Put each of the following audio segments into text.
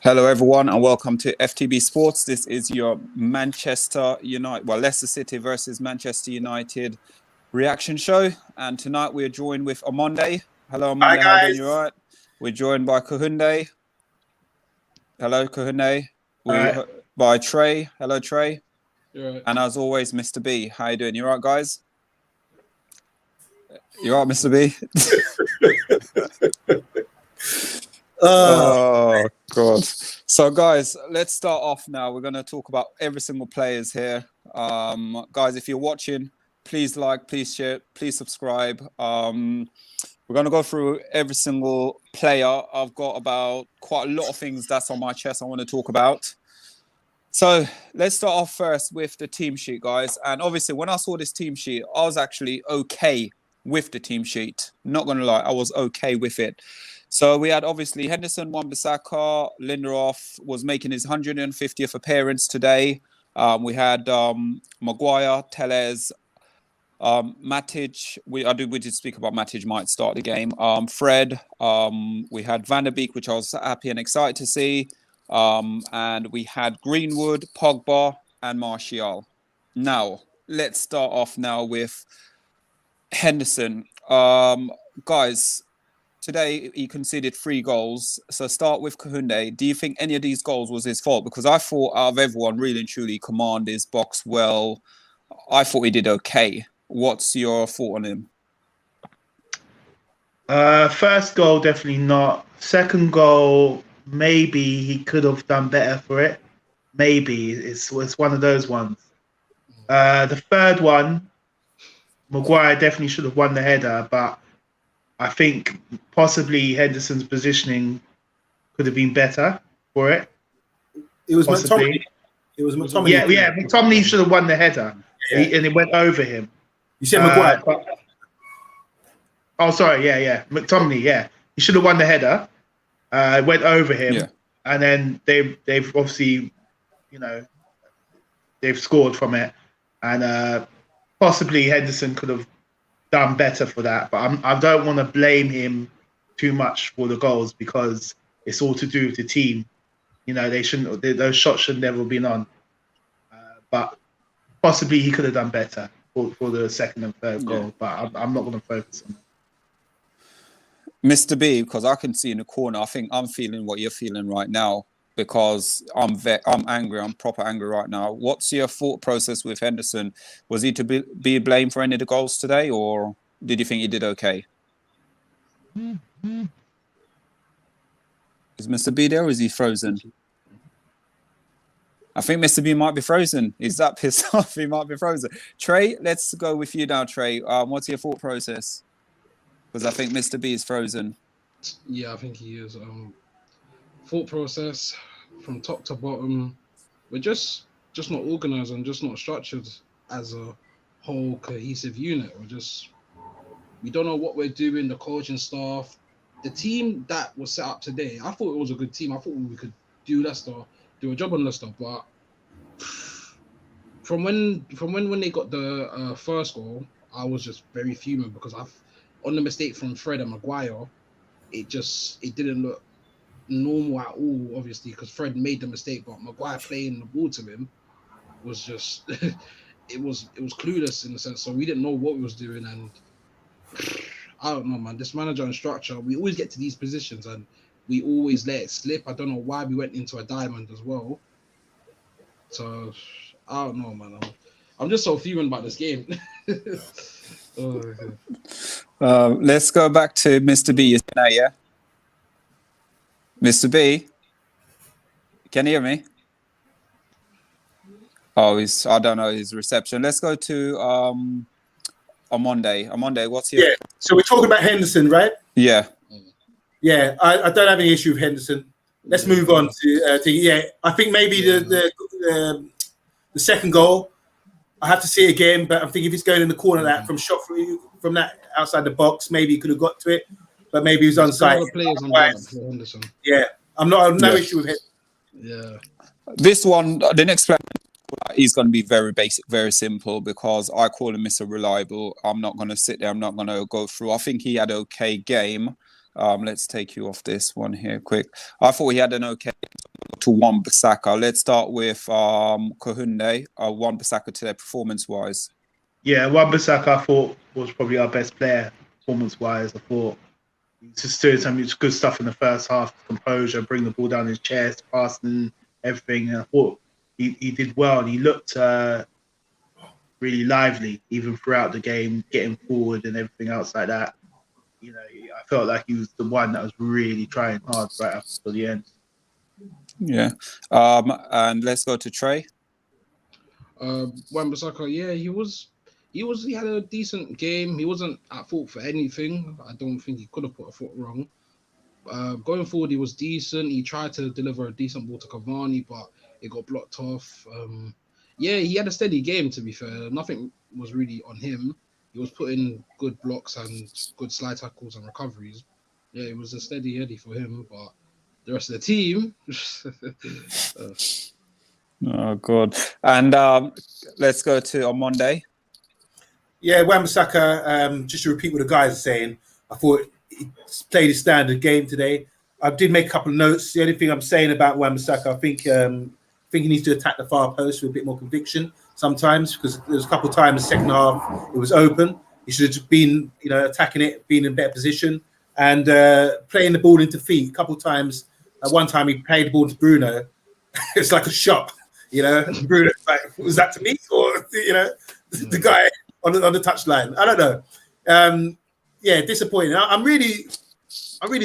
Hello, everyone, and welcome to FTB Sports. This is your Leicester City versus Manchester United reaction show. And tonight we're joined with Amonde. Hello, Hi, Amonde. How are you doing? guys. You all right? We're joined by Kahunde. Hello, Kahunde. By Trey. Hello, Trey. You're right. And as always, Mr. B. How you doing? You all right, guys? You all right, Mr. B? Oh, God. So, guys, let's start off now. We're going to talk about every single players here. Guys, if you're watching, please like, please share, please subscribe. We're going to go through every single player. I've got about quite a lot of things that's on my chest I want to talk about. So let's start off first with the team sheet, guys. And obviously, when I saw this team sheet, I was actually okay with the team sheet. Not going to lie, I was okay with it. So we had obviously Henderson, Wan-Bissaka, Lindelof was making his 150th appearance today. We had Maguire, Telles, Matic. We did speak about Matic might start the game. Fred. We had Van der Beek, which I was happy and excited to see. And we had Greenwood, Pogba, and Martial. Now let's start off now with Henderson. Guys. Today, he conceded 3 goals. So start with Kahunde. Do you think any of these goals was his fault? Because I thought out of everyone, really and truly, commanded his box well. I thought he did okay. What's your thought on him? First goal, definitely not. Second goal, maybe he could have done better for it. Maybe. It's one of those ones. The third one, Maguire definitely should have won the header, but I think possibly Henderson's positioning could have been better for it. It was McTominay. It was McTominay. Yeah. McTominay should have won the header, and it went over him. You said Maguire. McTominay. Yeah, he should have won the header. It went over him, and then they've obviously, they've scored from it, and possibly Henderson could have done better for that, but I don't want to blame him too much for the goals because it's all to do with the team. Those shots should never have been on. But possibly he could have done better for the second and third goal. But I'm not going to focus on it. Mr. B, because I can see in the corner, I think I'm feeling what you're feeling right now because I'm angry. I'm proper angry right now. What's your thought process with Henderson? Was he to be blamed for any of the goals today, or did you think he did okay? Is Mr. B there, or is he frozen? I think Mr. B might be frozen. He's that pissed off. He might be frozen. Trey, let's go with you now, Trey. What's your thought process? Because I think Mr. B is frozen. Yeah, I think he is. Thought process from top to bottom, we're just not organized and just not structured as a whole cohesive unit. We don't know what we're doing. The coaching staff, the team that was set up today, I thought it was a good team. I thought we could do a job on Leicester, but from when they got the first goal, I was just very fuming because on the mistake from Fred and Maguire, it didn't look normal at all, obviously, because Fred made the mistake, but Maguire playing the ball to him was just it was clueless in a sense. So we didn't know what we was doing, and I don't know, man. This manager and structure, we always get to these positions and we always let it slip. I don't know why we went into a diamond as well. So I don't know, man. I'm just so fuming about this game. Let's go back to Mr. B. Yeah. Mr. B, can you hear me? Oh, I don't know his reception. Let's go to Amonde. Amonde, what's your... Yeah, so we're talking about Henderson, right? Yeah. Yeah, I don't have any issue with Henderson. Let's move on to I think maybe the second goal, I have to see it again, but I think if it's going in the corner from that outside the box, maybe he could have got to it. But maybe he was onside. Yeah, no issue with him. Yeah. This one, the next player, he's going to be very basic, very simple, because I call him Mr. Reliable. I'm not going to sit there. I'm not going to go through. I think he had an okay game. Let's take you off this one here quick. I thought he had an okay game. to Wan-Bissaka. Let's start with Kohunde, Wan-Bissaka today, performance-wise. Yeah, Wan-Bissaka I thought was probably our best player performance-wise. I thought he was just doing some good stuff in the first half, composure, bring the ball down his chest, passing, everything. And I thought he did well, and he looked really lively even throughout the game, getting forward and everything else like that. You know, I felt like he was the one that was really trying hard right up to the end. Yeah. And let's go to Trey. Wan-Bissaka, yeah, he had a decent game. He wasn't at fault for anything. I don't think he could have put a foot wrong. Going forward, he was decent. He tried to deliver a decent ball to Cavani, but it got blocked off. Yeah, he had a steady game, to be fair. Nothing was really on him. He was putting good blocks and good slide tackles and recoveries. Yeah, it was a steady Eddie for him, but the rest of the team... Oh, God. And let's go to on Monday. Yeah, Wan-Bissaka, just to repeat what the guys are saying, I thought he played his standard game today. I did make a couple of notes. The only thing I'm saying about Wan-Bissaka, I think he needs to attack the far post with a bit more conviction sometimes, because there was a couple of times second half it was open. He should have just been, attacking it, being in a better position, and playing the ball into feet. A couple of times, at one time he played the ball to Bruno. It's like a shot, Bruno, like, was that to me or the guy on the touchline? I don't know. Yeah, disappointing. I'm really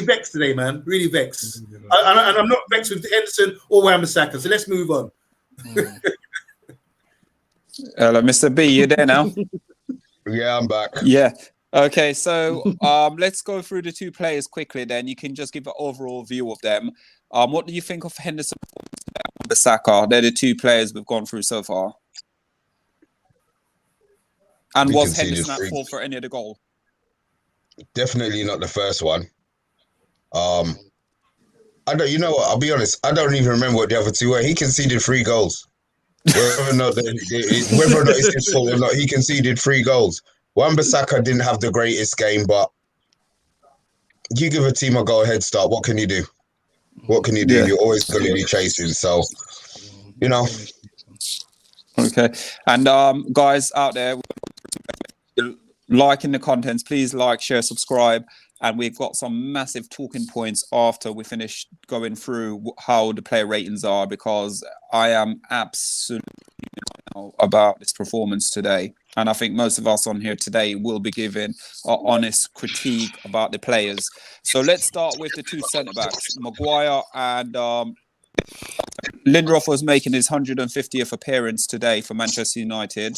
vexed today, man. Really vexed. And I'm not vexed with Henderson or Wan-Bissaka. So let's move on. Hello, Mr. B, you there now? Yeah, I'm back. Yeah. Okay, so let's go through the two players quickly. Then you can just give an overall view of them. What do you think of Henderson and Wan-Bissaka? They're the two players we've gone through so far. And was Henderson at fault for any of the goal? Definitely not the first one. I don't. You know what? I'll be honest. I don't even remember what the other two were. He conceded 3 goals. Whether or not it's his fault or not, he conceded 3 goals. Wan-Bissaka didn't have the greatest game, but you give a team a go-ahead start. What can you do? What can you do? Yeah. You're always going to be chasing. So, Okay. And guys out there, liking the contents, please like, share, subscribe. And we've got some massive talking points after we finish going through how the player ratings are, because I am absolutely about this performance today. And I think most of us on here today will be giving our honest critique about the players. So let's start with the two centre-backs. Maguire and Lindelof was making his 150th appearance today for Manchester United.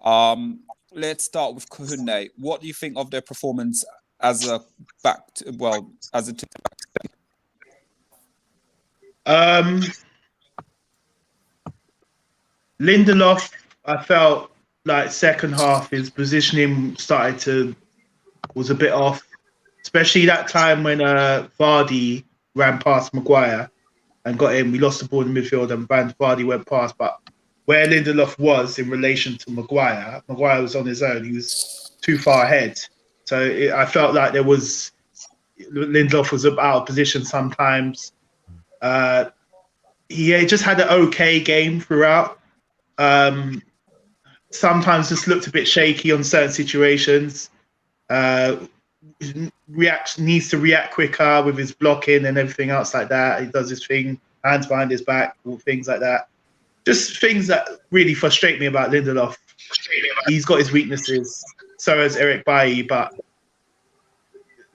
Let's start with Kohunde. What do you think of their performance as a as a Lindelof, I felt like second half his positioning was a bit off, especially that time when Vardy ran past Maguire and got in. We lost the ball in the midfield and Vardy went past, but where Lindelof was in relation to Maguire was on his own. He was too far ahead. So I felt like Lindelof was out of position sometimes. He just had an okay game throughout. Sometimes just looked a bit shaky on certain situations. Needs to react quicker with his blocking and everything else like that. He does his thing, hands behind his back, all things like that. Just things that really frustrate me about Lindelof. He's got his weaknesses. So has Eric Bailly, but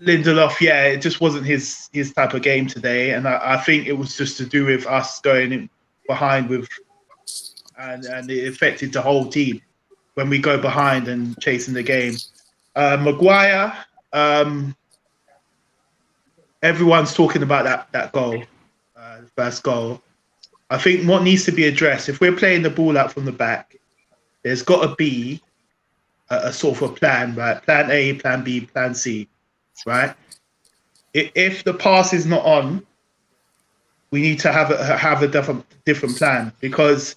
Lindelof, it just wasn't his type of game today. And I think it was just to do with us going in behind and it affected the whole team when we go behind and chasing the game. Maguire, everyone's talking about that goal, the first goal. I think what needs to be addressed, if we're playing the ball out from the back, there's got to be a sort of a plan, right? Plan A, plan B, plan C, right? If the pass is not on, we need to have a different plan, because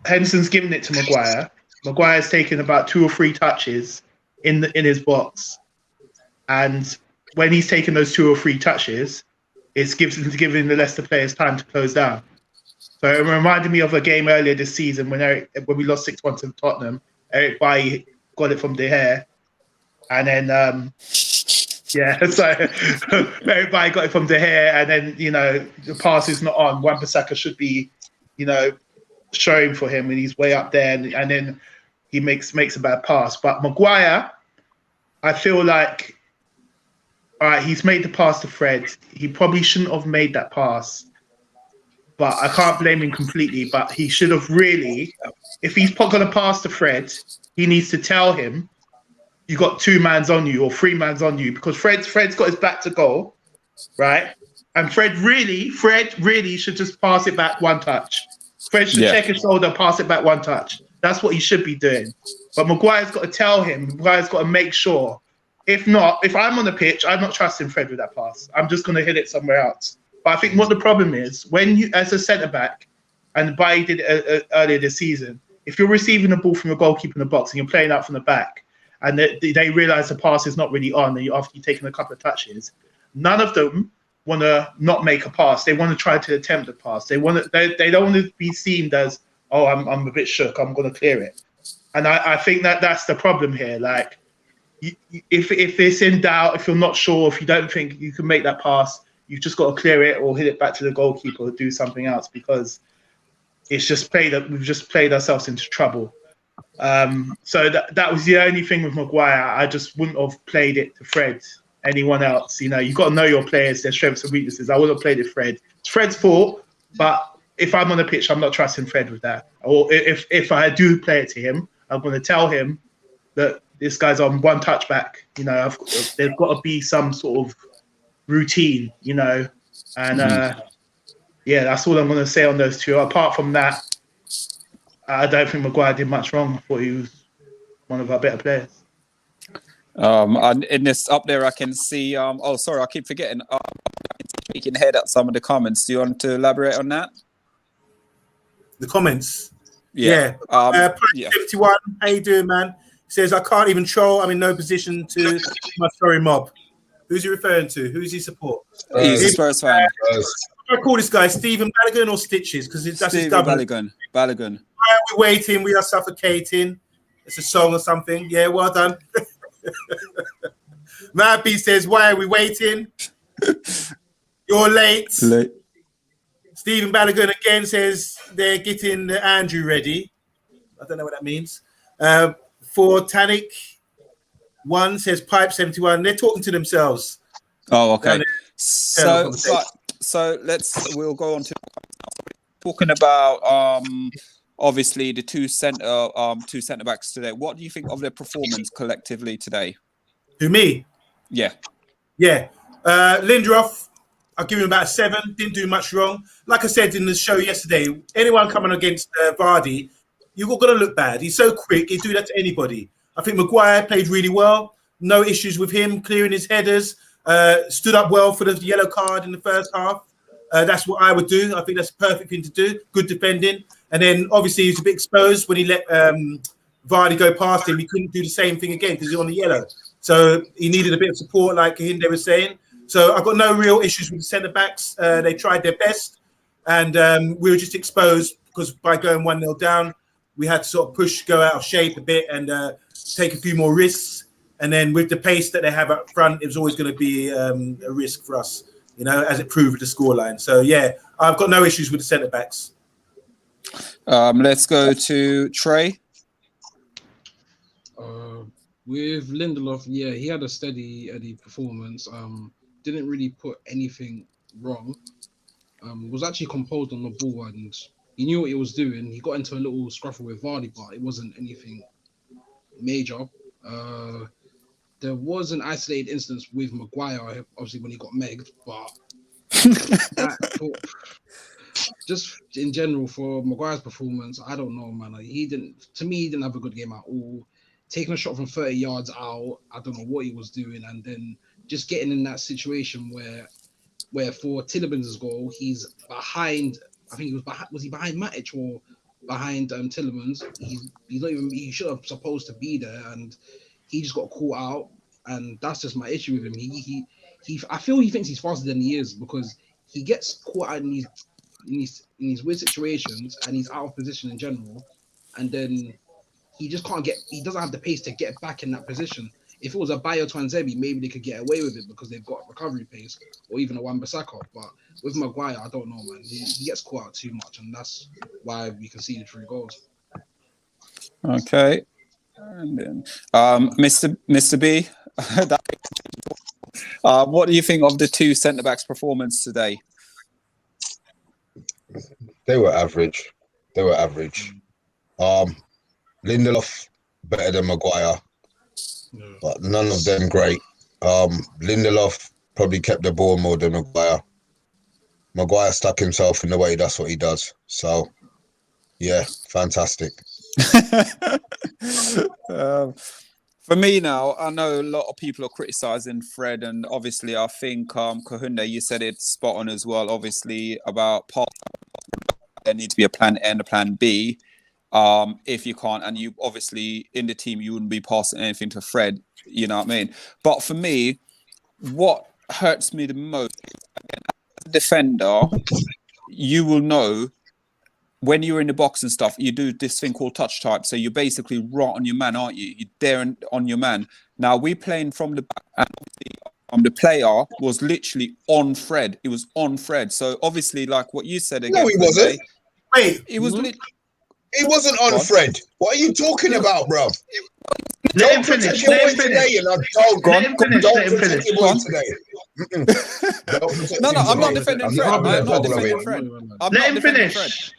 Henderson's giving it to Maguire. Maguire's taken about 2 or 3 touches in his box, and when he's taken those 2 or 3 touches, it's giving the Leicester players time to close down. So it reminded me of a game earlier this season when we lost 6-1 to Tottenham. Eric Bailly got it from De Gea, and then so Eric Bailly got it from De Gea, and then the pass is not on. Wan-Bissaka should be showing for him, and he's way up there, and then he makes a bad pass. But Maguire, I feel like, all right, he's made the pass to Fred. He probably shouldn't have made that pass, but I can't blame him completely. But he should have really, if he's going to pass to Fred, he needs to tell him, you got 2 mans on you or 3 mans on you, because Fred's got his back to goal, right? And Fred really should just pass it back one touch. Fred should check his shoulder, pass it back one touch. That's what he should be doing. But Maguire's got to tell him. Maguire's got to make sure. If not, if I'm on the pitch, I'm not trusting Fred with that pass. I'm just going to hit it somewhere else. But I think what the problem is, when you, as a centre-back, and Bailly did it earlier this season, if you're receiving the ball from the goalkeeper in the box and you're playing out from the back, and they realise the pass is not really on, and after you've taken a couple of touches, none of them want to not make a pass. They want to try to attempt a pass. They don't want to be seen as, oh, I'm a bit shook, I'm going to clear it. And I think that's the problem here. Like, if it's in doubt, if you're not sure, if you don't think you can make that pass, you've just got to clear it or hit it back to the goalkeeper or do something else, because we've just played ourselves into trouble. So that was the only thing with Maguire. I just wouldn't have played it to Fred. Anyone else, you've got to know your players, their strengths and weaknesses. I would have played it Fred. It's Fred's fault, but if I'm on the pitch, I'm not trusting Fred with that. Or if I do play it to him, I'm going to tell him that this guy's on one touch back. There's got to be some sort of routine, and that's all I'm going to say on those two. Apart from that, I don't think Maguire did much wrong. I thought he was one of our better players. And in this up there, I can see. I keep forgetting. I can see peeking head at some of the comments. Do you want to elaborate on that? The comments. Yeah. 51. How you doing, man? Says, I can't even troll. I'm in no position to my sorry mob. Who's he referring to? Who's he support? He's a Spurs fan. I call this guy Stephen Balogun or Stitches, because that's his double. Balogun. Why are we waiting? We are suffocating. It's a song or something. Yeah, well done. Mappy says, why are we waiting? You're late. Stephen Balogun again says they're getting Andrew ready. I don't know what that means. For Tanic, 1 says Pipe 71. They're talking to themselves. Oh, okay. So we'll go on to talking about obviously the two centre backs today. What do you think of their performance collectively today? Who, me? Yeah. Lindelof, I'll give him about a 7. Didn't do much wrong. Like I said in the show yesterday, anyone coming against Vardy, you're going to look bad. He's so quick. He'd do that to anybody. I think Maguire played really well. No issues with him clearing his headers. Stood up well for the yellow card in the first half. That's what I would do. I think that's a perfect thing to do. Good defending. And then obviously he was a bit exposed when he let Vardy go past him. He couldn't do the same thing again because he's on the yellow. So he needed a bit of support, like Hinde was saying. So I've got no real issues with the centre-backs. They tried their best. And we were just exposed because by going 1-0 down, we had to sort of go out of shape a bit and take a few more risks. And then with the pace that they have up front, it was always going to be a risk for us, as it proved with the scoreline. So, yeah, I've got no issues with the centre-backs. Let's go to Trey. With Lindelof, yeah, he had a steady performance. Didn't really put anything wrong. Was actually composed on the ball and he knew what he was doing. He got into a little scruffle with Vardy, but it wasn't anything major. There was an isolated instance with Maguire, obviously when he got megged, but just in general for Maguire's performance, I don't know, man. He didn't have a good game at all. Taking a shot from 30 yards out, I don't know what he was doing, and then just getting in that situation where for Tielemans' goal, he's behind. I think he was behind. Was he behind Matic or behind Tielemans? He's not even. He should have supposed to be there, and he just got caught out. And that's just my issue with him. I feel he thinks he's faster than he is because he gets caught out in these weird situations, and he's out of position in general, and then he just can't get. He doesn't have the pace to get back in that position. If it was a Bayo Twanzebe, maybe they could get away with it because they've got recovery pace, or even a Wan-Bissaka. But with Maguire, I don't know, man. He gets caught out too much, and that's why we conceded 3 goals. Okay. And then, Mr. B, what do you think of the 2 centre-backs' performance today? They were average. Lindelof better than Maguire, but none of them great. Lindelof probably kept the ball more than Maguire. Maguire stuck himself in the way. That's what he does. So, yeah, fantastic. For me now, I know a lot of people are criticising Fred, and obviously I think Kahunde, you said it spot on as well, obviously, about there needs to be a plan A and a plan B. If you can't, and you obviously in the team, you wouldn't be passing anything to Fred, you know what I mean? But for me, what hurts me the most is, again, as a defender, you will know when you're in the box and stuff, you do this thing called touch type. So you're basically right on your man, aren't you? You're there on your man. Now we're playing from the back, and obviously, the player was literally on Fred. It was on Fred. So obviously, like what you said again. No, he wasn't. Today, Wait, it was literally. He wasn't on Fred. What are you talking about, bruv? Let him finish. Let him finish. Let him finish. No, I'm not defending Fred. I'm not defending Fred. Let him finish.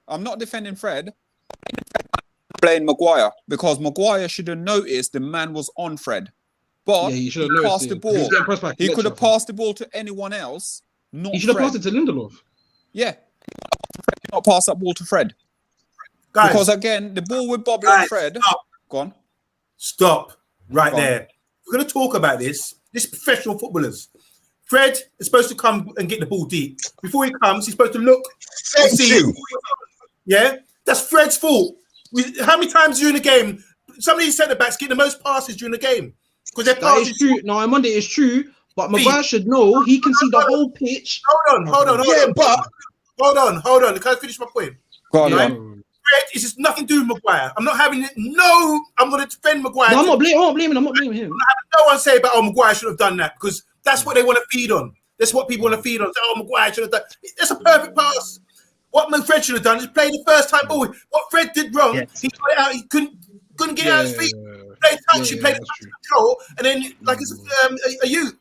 I'm not defending Fred. I'm playing Maguire because Maguire should have noticed the man was on Fred, but he passed the ball. He could have passed the ball to anyone else. Not he should have passed it to Lindelof. Yeah, not pass that ball to Fred. Guys, because again, the ball with Bobby and Fred. Go on. Stop right there. We're going to talk about this. This is professional footballers. Fred is supposed to come and get the ball deep. Before he comes, he's supposed to look and see. Yeah, that's Fred's fault. How many times during the game, some of these centre-backs get the most passes during the game? Because they're passing. That is true. No, on Monday it's true. But Maguire should know he can see the whole pitch. Hold on. Hold on. Can I finish my point? Go on, Fred, it's just nothing to do with Maguire. I'm not having it. No, I'm going to defend Maguire. No, I'm not blaming him. I'm not blaming him. I'm not having no one say about, Maguire should have done that, because that's what they want to feed on. That's what people want to feed on. Say, Maguire should have done. That's a perfect pass. What Fred should have done is play the first time ball. What Fred did wrong, he got it out. He couldn't get out his feet. Play touch. He played touch control, and then like it's a youth.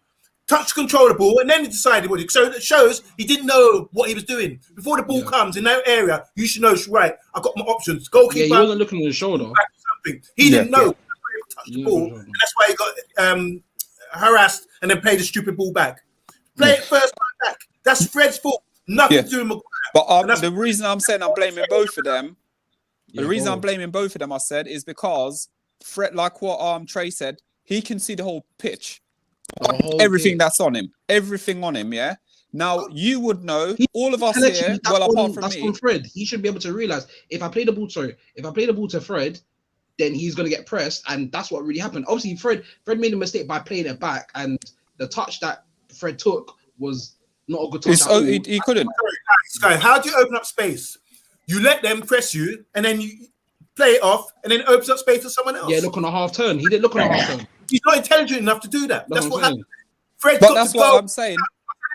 Touch control the ball, and then he decided what he. So it shows he didn't know what he was doing before the ball comes in that area. You should know, right? I've got my options. Goalkeeper. Yeah, he wasn't looking on his shoulder. He didn't know. Touch the ball, and that's why he got harassed and then played the stupid ball back. Play it first time back. That's Fred's fault. Nothing to do with Maguire. But the reason I'm saying I'm blaming both of them, I said, is because Fred, like what Trey said, he can see the whole pitch. Everything that's on him. Everything on him, yeah? Now, you would know, all of us here, apart from me. From Fred. He should be able to realise, if I play the ball to Fred, then he's going to get pressed, and that's what really happened. Obviously, Fred made a mistake by playing it back, and the touch that Fred took was not a good touch at all. He couldn't. Sorry, how do you open up space? You let them press you, and then you play it off, and then it opens up space for someone else. Yeah, look on a half turn. He didn't look on a half turn. He's not intelligent enough to do that. That's what happened. Fred got to go. What I'm saying.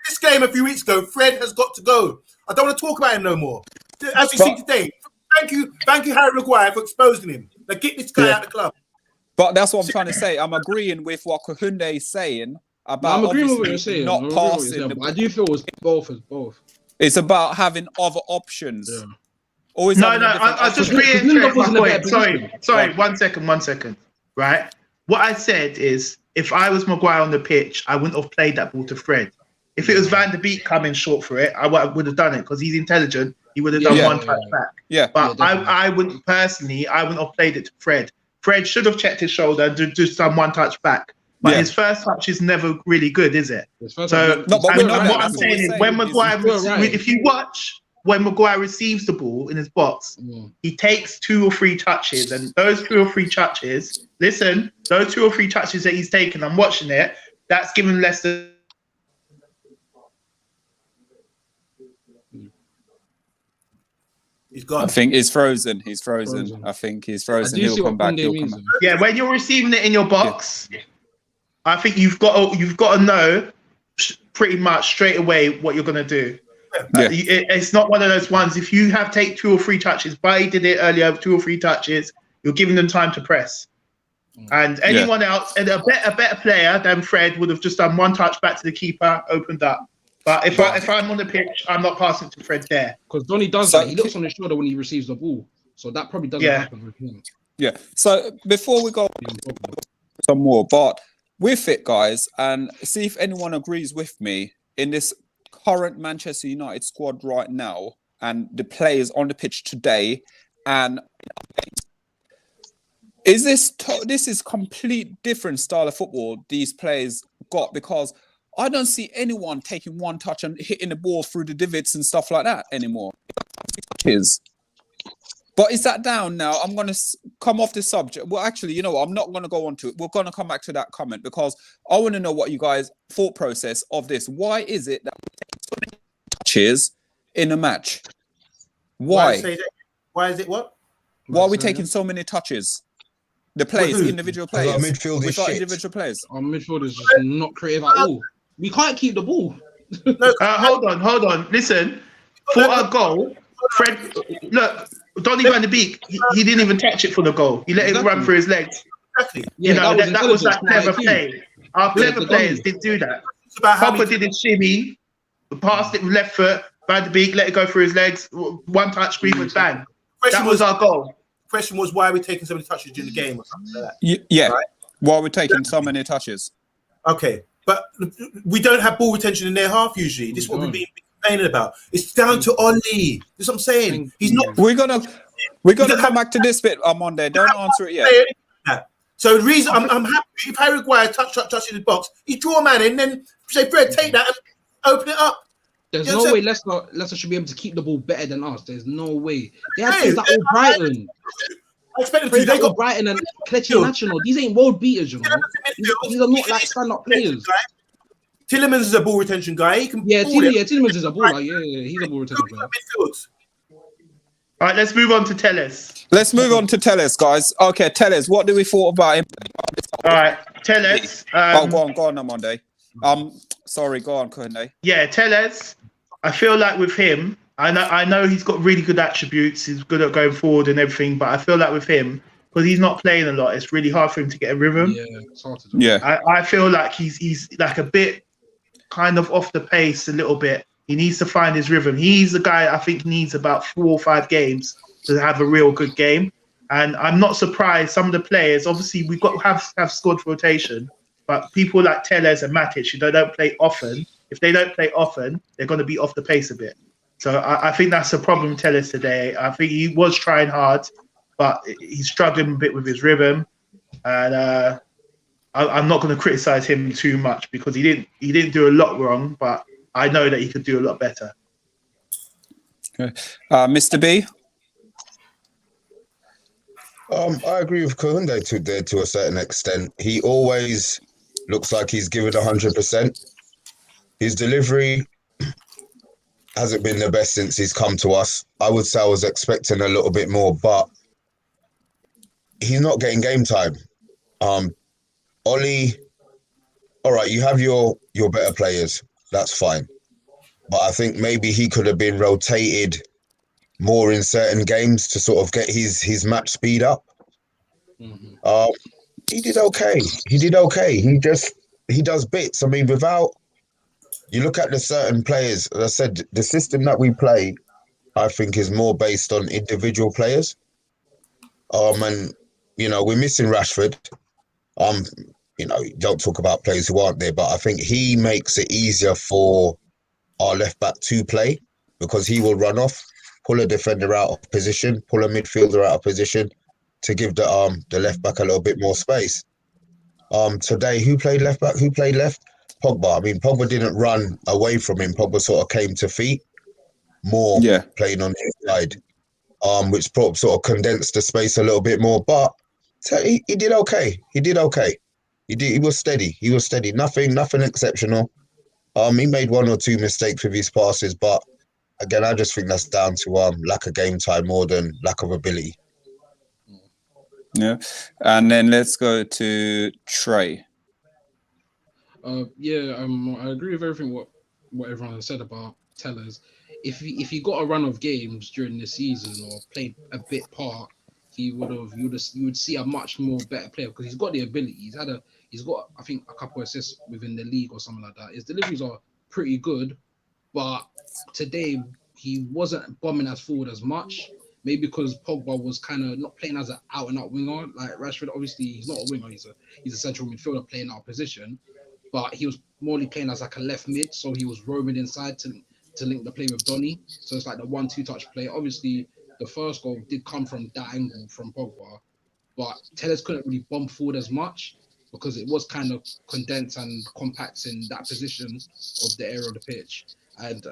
This game a few weeks ago, Fred has got to go. I don't want to talk about him no more. As you see today, thank you, Harry Maguire, for exposing him. Like, get this guy out of the club. But that's what I'm trying to say. I'm agreeing with what Kahunde is saying about I'm agreeing with what you're saying. Not passing. I do feel it's both. It's about having other options. Yeah. Always I'll just reiterate my point. Sorry. One second. Right? What I said is, if I was Maguire on the pitch, I wouldn't have played that ball to Fred. If it was Van der Beek coming short for it, I would have done it, because he's intelligent. He would have done one touch back. Yeah. But I wouldn't personally, I wouldn't have played it to Fred. Fred should have checked his shoulder and just done one touch back. But his first touch is never really good, is it? So what I'm saying is, when Maguire, if you watch, when Maguire receives the ball in his box, he takes 2 or 3 touches, and those 2 or 3 touches, those 2 or 3 touches that he's taken, I'm watching it, that's given Leicester He's I gone. think he's frozen. He's frozen. Frozen. I think he's I frozen. do He'll see come what back. Kunde He'll means. come back. Yeah, when you're receiving it in your box, I think you've got to know pretty much straight away what you're gonna do. Yeah. It's not one of those ones. If you have take 2 or 3 touches, Bailly did it earlier, 2 or 3 touches, you're giving them time to press. And anyone else, and a better player than Fred would have just done 1 touch back to the keeper, opened up. But if I'm on the pitch, I'm not passing to Fred there. Because Donny does that. He looks on his shoulder when he receives the ball. So that probably doesn't happen with him. Yeah. So before we go some more, but with it, guys, and see if anyone agrees with me in this current Manchester United squad right now and the players on the pitch today, and is this is complete different style of football these players got, because I don't see anyone taking 1 touch and hitting the ball through the divots and stuff like that anymore. But is that down now? I'm going to come off the subject. Well, actually, you know what? I'm not going to go on to it. We're going to come back to that comment because I want to know what you guys' thought process of this. Why is it that we're taking so many touches in a match? Why? Why is it what? Why are we taking so many touches? The players, individual players. Our midfield is shit. Individual players. Our midfield is just not creative at all. We can't keep the ball. Hold on. Listen, for our goal, Fred, look, Donny van de Beek, he didn't even touch it for the goal. He let it run through his legs. Exactly. Yeah, that was that clever play. Our clever players did do that. Pogba did his shimmy, passed it with left foot, Van de Beek let it go through his legs, 1 touch, Greenwood, bang. That was our goal. Question was, why are we taking so many touches during the game or something like that? Yeah. Right? Why are we taking so many touches? Okay, but we don't have ball retention in their half usually. This is what we've been complaining about. It's down to Oli. That's what I'm saying. He's not. We're gonna come back to this bit on Monday. Don't answer it yet. So the reason I'm happy if Harry Maguire touch in the box, he draw a man in, then say, Fred, take that and open it up. There's no way Leicester should be able to keep the ball better than us. There's no way. They have things like Brighton. I expect them to. They got Brighton and Kelechi National. These ain't world beaters, you know. These are not like stand-up players. Tillemans is a ball retention guy. He can Tillemans is a baller. Yeah, he's a ball retention player. All right, let's move on to Telles. Let's move on to Telles, guys. Okay, Telles, what do we thought about him? All right, Telles. Go on, on Monday. Sorry, go on, Kunde. Yeah, Telles. I feel like with him, I know he's got really good attributes. He's good at going forward and everything, but I feel like with him, because he's not playing a lot, it's really hard for him to get a rhythm. Yeah, it's hard to do. Yeah. I feel like he's like a bit kind of off the pace a little bit. He needs to find his rhythm. He's the guy I think needs about 4 or 5 games to have a real good game. And I'm not surprised some of the players, obviously we've got have squad rotation, but people like Telles and Matic, they don't play often. If they don't play often, they're going to be off the pace a bit. So I think that's a problem Telles today. I think he was trying hard, but he's struggling a bit with his rhythm. And I'm not going to criticize him too much because he didn't do a lot wrong, but I know that he could do a lot better. Okay. Mr. B? I agree with Kunde to a certain extent. He always looks like he's given 100%. His delivery hasn't been the best since he's come to us. I would say I was expecting a little bit more, but he's not getting game time. Oli, all right, you have your better players. That's fine. But I think maybe he could have been rotated more in certain games to sort of get his match speed up. Mm-hmm. He did okay. He does bits. I mean, you look at the certain players, as I said, the system that we play, I think is more based on individual players. And, we're missing Rashford. You don't talk about players who aren't there, but I think he makes it easier for our left back to play because he will run off, pull a defender out of position, pull a midfielder out of position to give the left back a little bit more space. Today, who played left back? Who played left? Pogba. I mean, Pogba didn't run away from him. Pogba sort of came to feet more, playing on his side, which sort of condensed the space a little bit more. But he did okay. He was steady. Nothing exceptional. He made 1 or 2 mistakes with his passes, but again, I just think that's down to lack of game time more than lack of ability. Yeah, and then let's go to Trey. I agree with everything what everyone has said about Tellers. If he got a run of games during the season or played a bit part, you would see a much more better player because he's got the ability. He's got I think a couple of assists within the league or something like that. His deliveries are pretty good, but today he wasn't bombing as forward as much. Maybe because Pogba was kind of not playing as an out and out winger. Like Rashford, obviously he's not a winger. He's a central midfielder playing out of position, but he was more playing as like a left mid. So he was roaming inside to link the play with Donny. So it's like the 1-2 touch play. Obviously, the first goal did come from that angle from Pogba, but Tellers couldn't really bomb forward as much because it was kind of condensed and compact in that position of the area of the pitch. And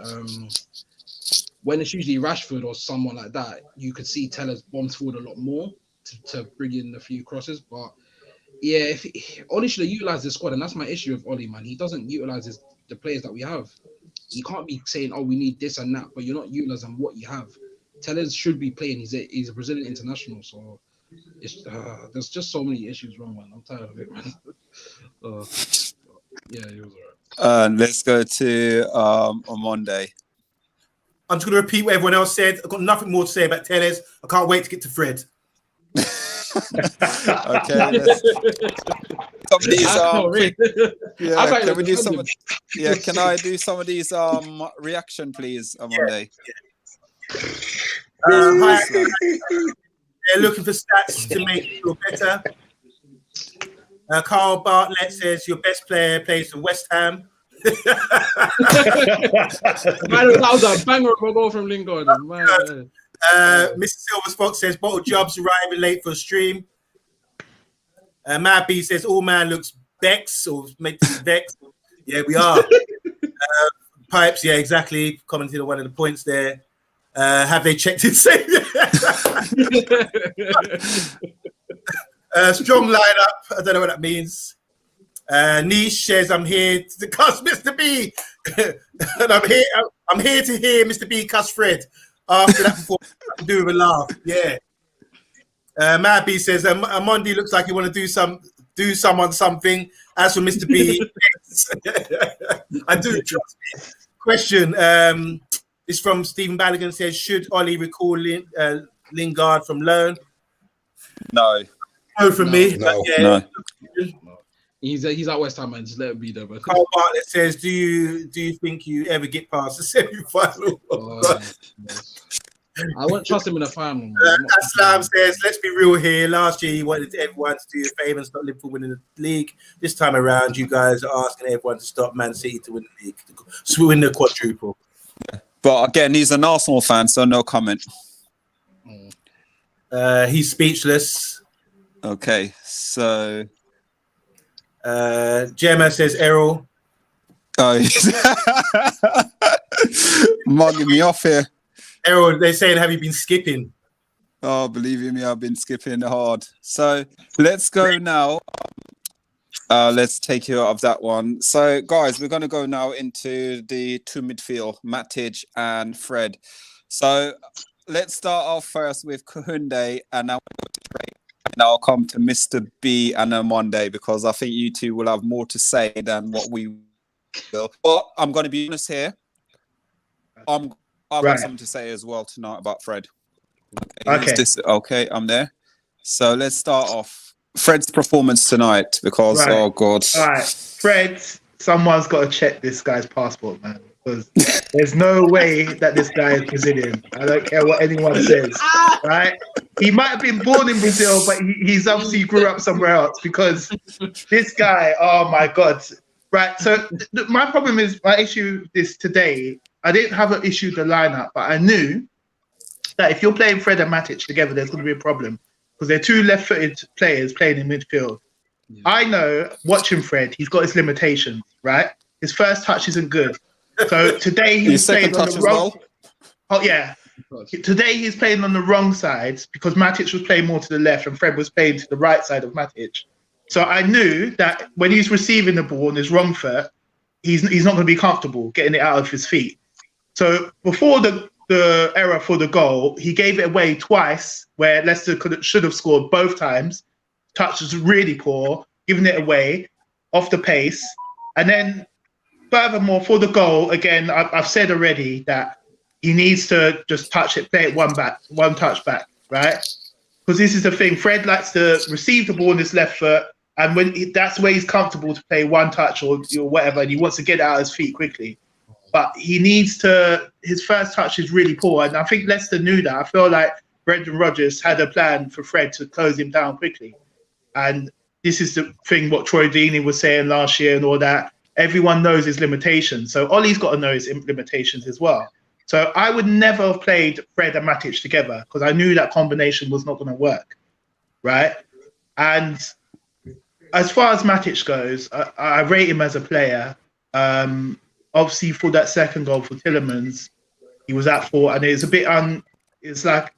when it's usually Rashford or someone like that, you could see Tellers bombs forward a lot more to bring in a few crosses. But yeah, Oli should have utilised the squad, and that's my issue with Oli, man. He doesn't utilise the players that we have. You can't be saying, "Oh, we need this and that," but you're not utilising what you have. Tellers should be playing. He's a Brazilian international, so it's, there's just so many issues wrong, man. I'm tired of it, man. Yeah, he was alright. Let's go to on Monday. I'm just going to repeat what everyone else said. I've got nothing more to say about Tellers. I can't wait to get to Fred. Okay. Some of these, can we do some? Yeah, can I do some of these reaction, please, on Monday? Hi. They're looking for stats to make you feel better. Carl Bartlett says your best player plays for West Ham. That was a banger of a goal from Lingard. Mr. Silver Fox says bottle jobs arriving late for a stream. Matt B says all man looks Bex or makes Vex. Yeah, we are. Pipes, yeah, exactly. Commented on one of the points there. Have they checked it? Strong lineup. I don't know what that means. Niche says I'm here to cuss Mr. B, and I'm here to hear Mr. B cuss Fred. After that, before I do with a laugh, yeah. Matt B says Monday looks like you want to do someone something. As for Mr. B, I do trust me. Question is from Stephen Ballaghan. Says should Ollie recall Lingard from loan? No. No from me. No. No. He's at West Ham, man. Just let him be there, man. Carl Bartlett says, "Do you think you ever get past the semi-final?" I won't trust him in the final. Aslam says, "Let's be real here. Last year, he wanted everyone to do a favour and stop Liverpool winning the league. This time around, you guys are asking everyone to stop Man City to win the league, to win the quadruple." But again, he's an Arsenal fan, so no comment. He's speechless. Okay, so Gemma says, "Errol." Oh, he's mugging me off here. Errol, they're saying, "Have you been skipping?" Oh, believe me, I've been skipping hard. So let's go now. Let's take you out of that one. So, guys, we're going to go now into the two midfield, Matic and Fred. So let's start off first with Kounde, and now I'll come to Mr. B and then Monday because I think you two will have more to say than what we will. But I'm going to be honest here. I've got something to say as well tonight about Fred. Okay, I'm there. So let's start off. Fred's performance tonight because, oh, God. All right, Fred, someone's got to check this guy's passport, man. Because there's no way that this guy is Brazilian. I don't care what anyone says, right? He might have been born in Brazil, but he's obviously grew up somewhere else because this guy, oh, my God. Right, so my problem is, my issue is today, I didn't have an issue with the lineup, but I knew that if you're playing Fred and Matic together, there's going to be a problem because they're two left-footed players playing in midfield. Yeah. I know, watching Fred, he's got his limitations, right? His first touch isn't good. So today he's playing on the wrong. Oh yeah. Today he's playing on the wrong side because Matic was playing more to the left and Fred was playing to the right side of Matic. So I knew that when he's receiving the ball on his wrong foot, he's not going to be comfortable getting it out of his feet. So before the error for the goal, he gave it away twice, where Leicester should have scored both times. Touch was really poor, giving it away off the pace. And then furthermore, for the goal, again, I've said already that he needs to just touch it, play it one touch back, right? Because this is the thing. Fred likes to receive the ball on his left foot, and that's where he's comfortable to play one touch or whatever, and he wants to get out his feet quickly. But he needs to. His first touch is really poor, and I think Leicester knew that. I feel like Brendan Rodgers had a plan for Fred to close him down quickly, and this is the thing what Troy Deeney was saying last year and all that. Everyone knows his limitations, so Ollie's got to know his limitations as well. So I would never have played Fred and Matic together because I knew that combination was not going to work, right? And as far as Matic goes, I rate him as a player. Obviously, for that second goal for Tielemans, he was at fault, and it's a bit it's like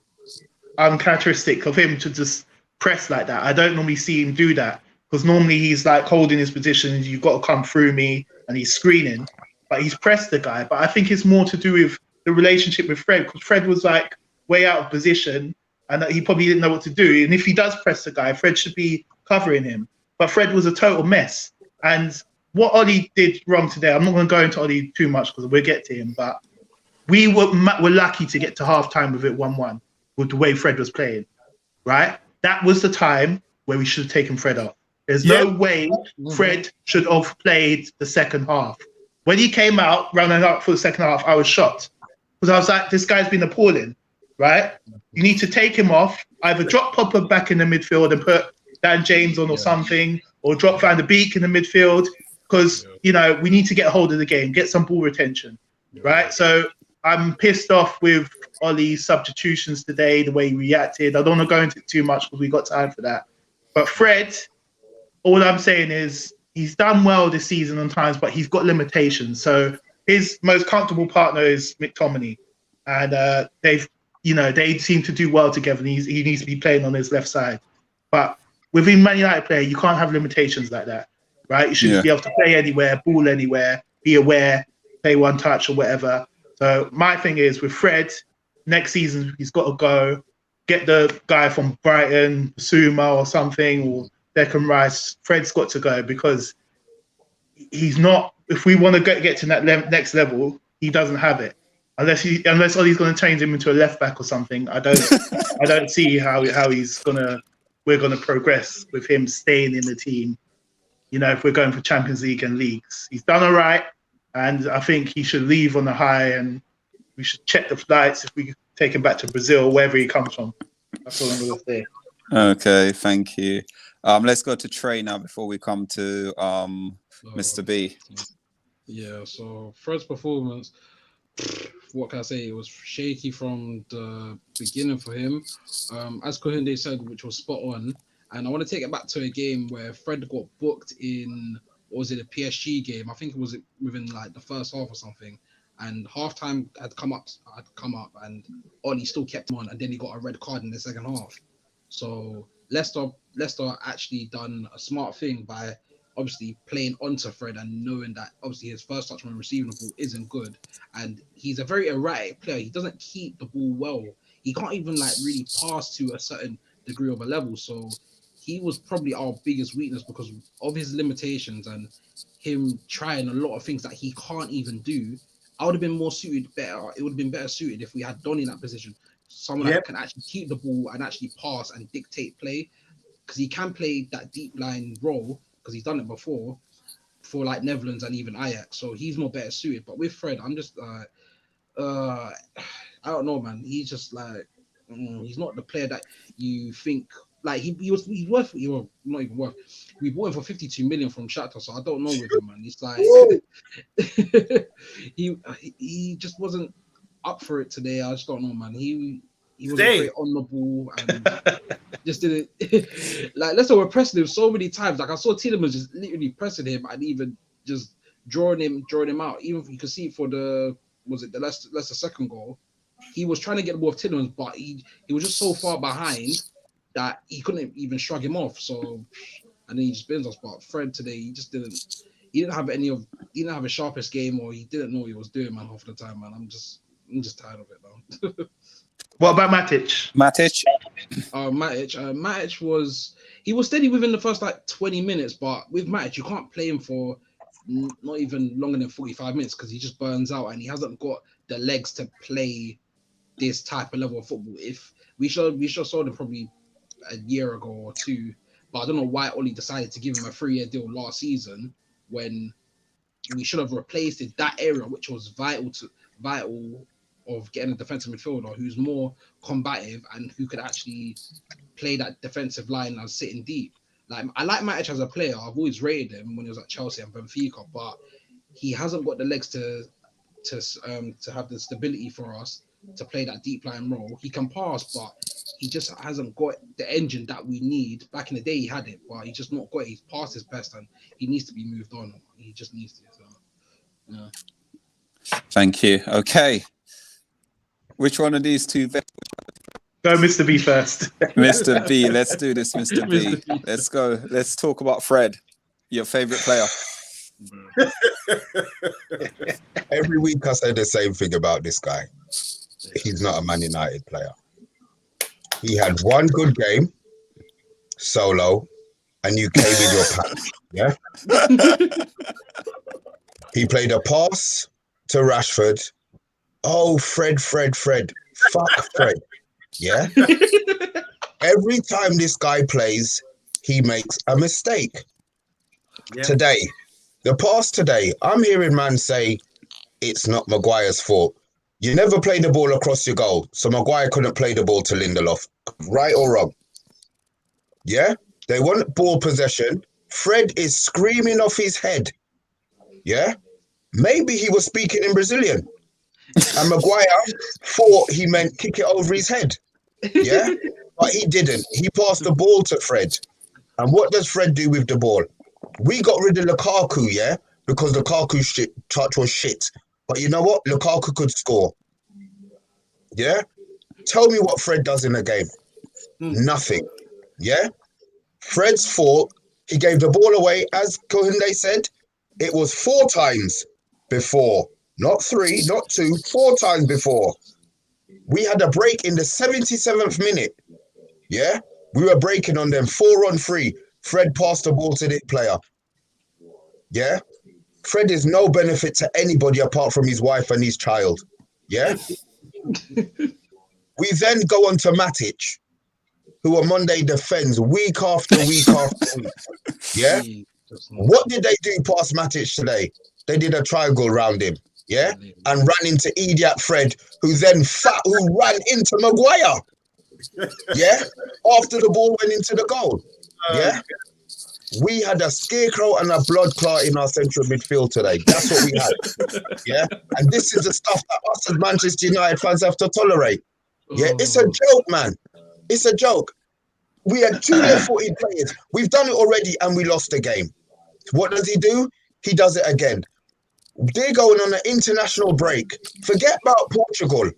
uncharacteristic of him to just press like that. I don't normally see him do that because normally he's like holding his position. You've got to come through me, and he's screening, but he's pressed the guy. But I think it's more to do with the relationship with Fred, because Fred was like way out of position, and he probably didn't know what to do. And if he does press the guy, Fred should be covering him. But Fred was a total mess. And what Ollie did wrong today, I'm not going to go into Ollie too much because we'll get to him, but we were lucky to get to halftime with it 1-1 with the way Fred was playing, right? That was the time where we should have taken Fred off. There's no way Fred should have played the second half. When he came out, running up for the second half, I was shocked because I was like, this guy's been appalling, right? You need to take him off, either drop Popper back in the midfield and put Dan James on or something, or drop Van der Beek in the midfield, because, you know, we need to get a hold of the game, get some ball retention, right? So I'm pissed off with Ollie's substitutions today, the way he reacted. I don't want to go into it too much because we got time for that. But Fred, all I'm saying is he's done well this season on times, but he's got limitations. So his most comfortable partner is McTominay, and they seem to do well together. And he needs to be playing on his left side. But within Man United player, you can't have limitations like that, right? You should be able to play anywhere, ball anywhere, be aware, play one touch or whatever. So my thing is with Fred, next season he's got to go get the guy from Brighton, Suma or something, or Declan Rice. Fred's got to go because he's not. If we want to get to that next level, he doesn't have it. Unless Ollie's going to change him into a left back or something, I don't see how we're gonna progress with him staying in the team. You know, if we're going for Champions League and leagues, he's done all right, and I think he should leave on a high. And we should check the flights if we take him back to Brazil, wherever he comes from. That's all I'm gonna say. Okay, thank you. Let's go to Trey now before we come to Mr. B. Yeah, so Fred's performance, what can I say? It was shaky from the beginning for him. As Kohinde said, which was spot on. And I want to take it back to a game where Fred got booked in, what was it, a PSG game? I think it was within like the first half or something. And halftime had come up, and Ollie still kept him on, and then he got a red card in the second half. So Leicester actually done a smart thing by obviously playing onto Fred and knowing that obviously his first touch when receiving the ball isn't good, and he's a very erratic player. He doesn't keep the ball well. He can't even like really pass to a certain degree of a level. So he was probably our biggest weakness because of his limitations and him trying a lot of things that he can't even do. I would have been more suited better. It would have been better suited if we had Don in that position. Someone that can actually keep the ball and actually pass and dictate play, because he can play that deep line role because he's done it before for like Netherlands and even Ajax. So he's more better suited. But with Fred, I'm just I don't know, man. He's just like he's not the player that you think. Like he's worth. He was not even worth. We bought him for 52 million from Shakhtar, so I don't know with him, man. It's like he just wasn't up for it today. I just don't know, man. He was great on the ball and just didn't like. Leicester were pressing him so many times. Like I saw Tielemans just literally pressing him and even just drawing him out. Even if you could see for the Leicester second goal, he was trying to get the ball of Tielemans, but he was just so far behind that he couldn't even shrug him off. So, and then he just bins us. But Fred today, he just didn't. he didn't have the sharpest game, or he didn't know what he was doing, man, half the time, man. I'm just tired of it now. What about Matic? Matic? Matic was steady within the first like 20 minutes, but with Matic, you can't play him for not even longer than 45 minutes because he just burns out and he hasn't got the legs to play this type of level of football. If we should saw them probably a year ago or two, but I don't know why Oli decided to give him a 3-year deal last season when we should have replaced that area, which was vital of getting a defensive midfielder who's more combative and who could actually play that defensive line and sitting deep. Like, I like Matic as a player. I've always rated him when he was at Chelsea and Benfica, but he hasn't got the legs to have the stability for us to play that deep line role. He can pass, but he just hasn't got the engine that we need. Back in the day, he had it, but he's just not got it. He's past his best, and he needs to be moved on. He just needs to. So, yeah. Thank you. Okay. Which one of these two? Go, Mr. B first. Mr. B. Let's do this, Mr. B. Let's go. Let's talk about Fred, your favorite player. Every week I say the same thing about this guy. He's not a Man United player. He had one good game, solo, and you came in your pants. Yeah. He played a pass to Rashford. Oh, Fred. Fuck Fred. Yeah. Every time this guy plays, he makes a mistake. Yeah. Today, the pass today, I'm hearing man say it's not Maguire's fault. You never play the ball across your goal, so Maguire couldn't play the ball to Lindelof. Right or wrong? Yeah? They want ball possession. Fred is screaming off his head. Yeah? Maybe he was speaking in Brazilian. And Maguire thought he meant kick it over his head. Yeah? But he didn't. He passed the ball to Fred. And what does Fred do with the ball? We got rid of Lukaku, yeah? Because Lukaku's touch was shit. But you know what? Lukaku could score. Yeah? Tell me what Fred does in a game. Nothing. Yeah? Fred's fault. He gave the ball away, as Kohinde said. It was 4 times before. Not 3, not 2, 4 times before. We had a break in the 77th minute. Yeah? We were breaking on them 4-on-3. Fred passed the ball to the player. Yeah? Fred is no benefit to anybody apart from his wife and his child. Yeah? We then go on to Matic, who on Monday defends week after week after week. Yeah? What did they do past Matic today? They did a triangle round him. Yeah? And ran into idiot Fred, who ran into Maguire. Yeah? After the ball went into the goal. Yeah? We had a scarecrow and a blood clot in our central midfield today. That's what we had. Yeah? And this is the stuff that us as Manchester United fans have to tolerate. Yeah? It's a joke, man. It's a joke. We had 2 left-footed players. We've done it already and we lost the game. What does he do? He does it again. They're going on an international break. Forget about Portugal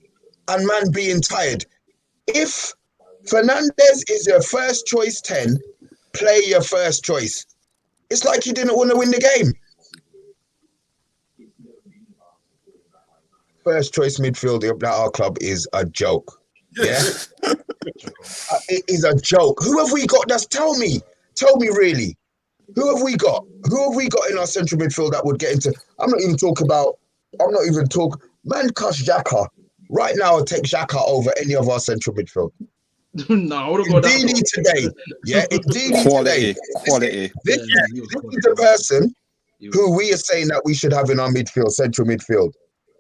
and man being tired. If Fernandes is your first choice 10, play your first choice. It's like he didn't want to win the game. First choice midfielder at our club is a joke. Yeah? It is a joke. Who have we got? Tell me really. Who have we got? Who have we got in our central midfield that would get into? I'm not even talking. Man, cuss Xhaka. Right now, I'll take Xhaka over any of our central midfield. No, I would have got Dini today. Yeah, Dini today. Quality. This is the person who we are saying that we should have in our midfield, central midfield.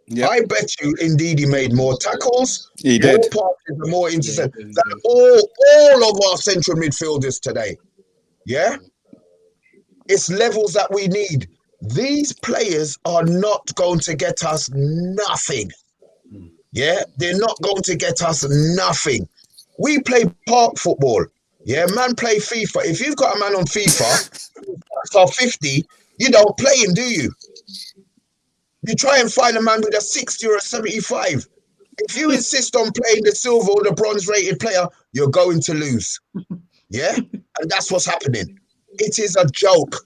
Yep. I bet you Ndidi made more tackles, he more did. passes, and more intercepts than all of our central midfielders today. Yeah? It's levels that we need. These players are not going to get us nothing. Yeah? They're not going to get us nothing. We play park football. Yeah? Man play FIFA. If you've got a man on FIFA for 50, you don't play him, do you? You try and find a man with a 60 or a 75. If you insist on playing the silver or the bronze rated player, you're going to lose. Yeah? And that's what's happening. It is a joke.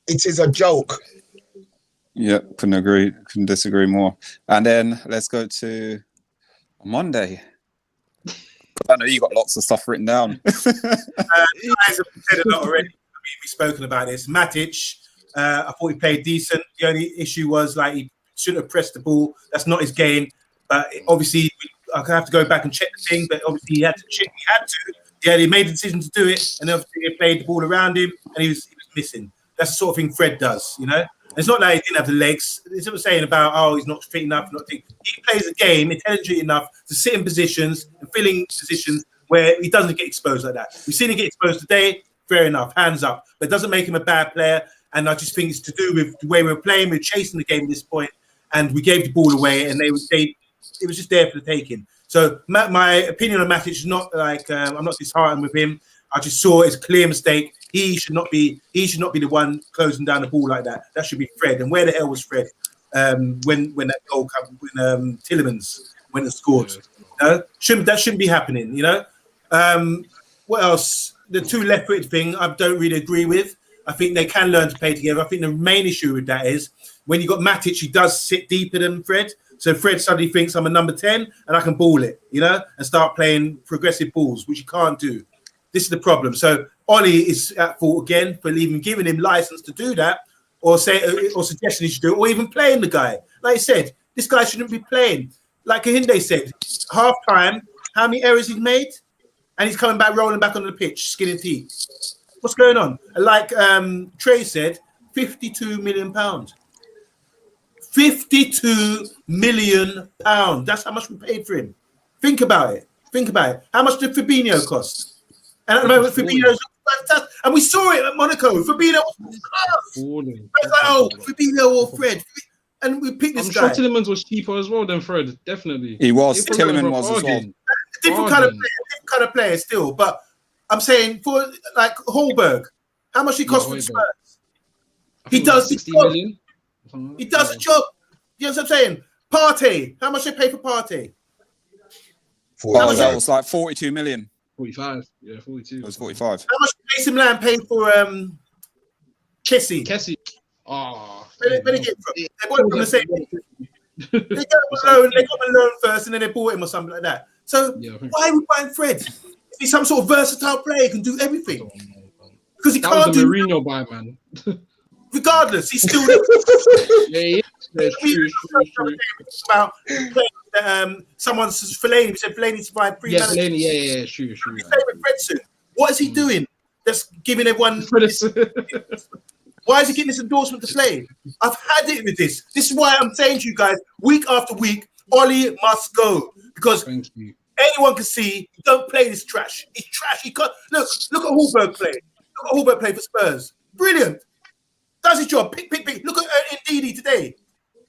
It is a joke. Yeah, couldn't disagree more. And then let's go to Monday. I know you got lots of stuff written down. Guys have said a lot already. We've spoken about this. Matic, I thought he played decent. The only issue was like he shouldn't have pressed the ball. That's not his game. But obviously, I have to go back and check the thing. But obviously, he had to. Yeah, he made the decision to do it, and obviously he played the ball around him, and he was missing. That's the sort of thing Fred does, you know. It's not like he didn't have the legs. It's what I'm saying about he's not fit enough. He plays a game intelligently enough to sit in positions and filling positions where he doesn't get exposed like that. We've seen him get exposed today. Fair enough, hands up. But it doesn't make him a bad player. And I just think it's to do with the way we're playing. We're chasing the game at this point, and we gave the ball away, and it was just there for the taking. So my opinion on Matic is not like I'm not disheartened with him. I just saw it as a clear mistake. He should not be the one closing down the ball like that. That should be Fred. And where the hell was Fred when that goal came, when Tillemans went and scored? You know? That shouldn't be happening. You know. What else? The two left-footed thing I don't really agree with. I think they can learn to play together. I think the main issue with that is when you got Matic, he does sit deeper than Fred. So Fred suddenly thinks I'm a number 10 and I can ball it, you know, and start playing progressive balls, which you can't do. This is the problem. So Ollie is at fault again for even giving him license to do that, or suggesting he should do it, or even playing the guy. Like I said, this guy shouldn't be playing. Like Kahinde said, half time, how many errors he's made, and he's coming back, rolling back on the pitch, skinning teeth. What's going on? Like Trey said, £52 million. £52 million. That's how much we paid for him. Think about it. How much did Fabinho cost? And at the moment, Fabinho's fantastic. And we saw it at Monaco. Fabinho was class. It's like, Fabinho or Fred. And we picked this guy. I'm sure Tillemans was cheaper as well than Fred, definitely. He was. Tillemans was as well. Different kind of player still. But I'm saying for like Holberg, how much he cost for the Spurs? He does the job. He does the job. You know what I'm saying? Partey, how much they pay for Partey? That was like 42 million. 45, yeah, 42. It was 45. How much did Mason Lamb pay for Kessie? Oh, where did he get from? They bought him from the same. They got him a loan first, and then they bought him or something like that. So why are we buying Fred? If he's some sort of versatile player, he can do everything. Because he can't do. Mourinho buy, man. Regardless, he's still. Yeah. True. About someone's Fellaini. We said Fellaini to buy pre. Yeah, Fellaini. Yeah, true. With Fredson. What is he doing? That's giving everyone. Why is he getting this endorsement to play? I've had it with this. This is why I'm saying to you guys, week after week, Ollie must go because anyone can see he don't play this trash. He's trash. He can't look at Holberg play. Look at Holberg play for Spurs. Brilliant. Does his job. Pick. Look at Ndidi today.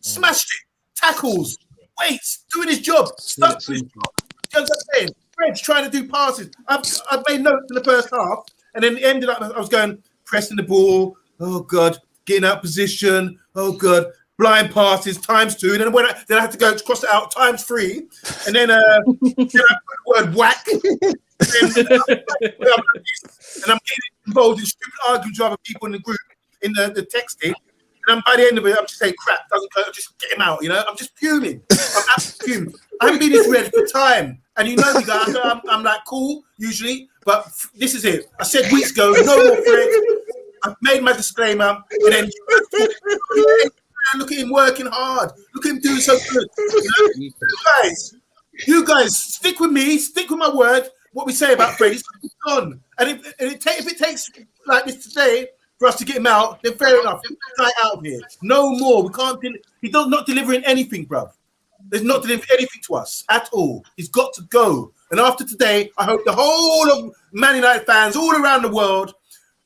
Smashed it. Tackles. Weights. Doing his job. Stuck to his job. You know what I'm saying? Fred's trying to do passes. I've made notes in the first half, and then it ended up I was going pressing the ball. Oh God, getting out of position. Oh God, blind passes × 2. And then I had to go cross it out ×3, and then I put the word whack. And I'm getting involved in stupid arguments with other people in the group. In the texting, and by the end of it, I'm just saying crap. Doesn't go. Just get him out. You know, I'm just fuming. I'm absolutely fuming. I haven't been this red for time, and you know me, guys. I'm like cool usually, but this is it. I said weeks ago, no more Fred. I've made my disclaimer, and then look at him working hard. Look at him doing so good. You know? You guys, stick with me. Stick with my word. What we say about Fred is gone, and if it takes like this today. For us to get him out, then fair enough. Get the guy out of here. No more. We can't. He's not delivering anything, bruv. There's not delivering anything to us at all. He's got to go. And after today, I hope the whole of Man United fans all around the world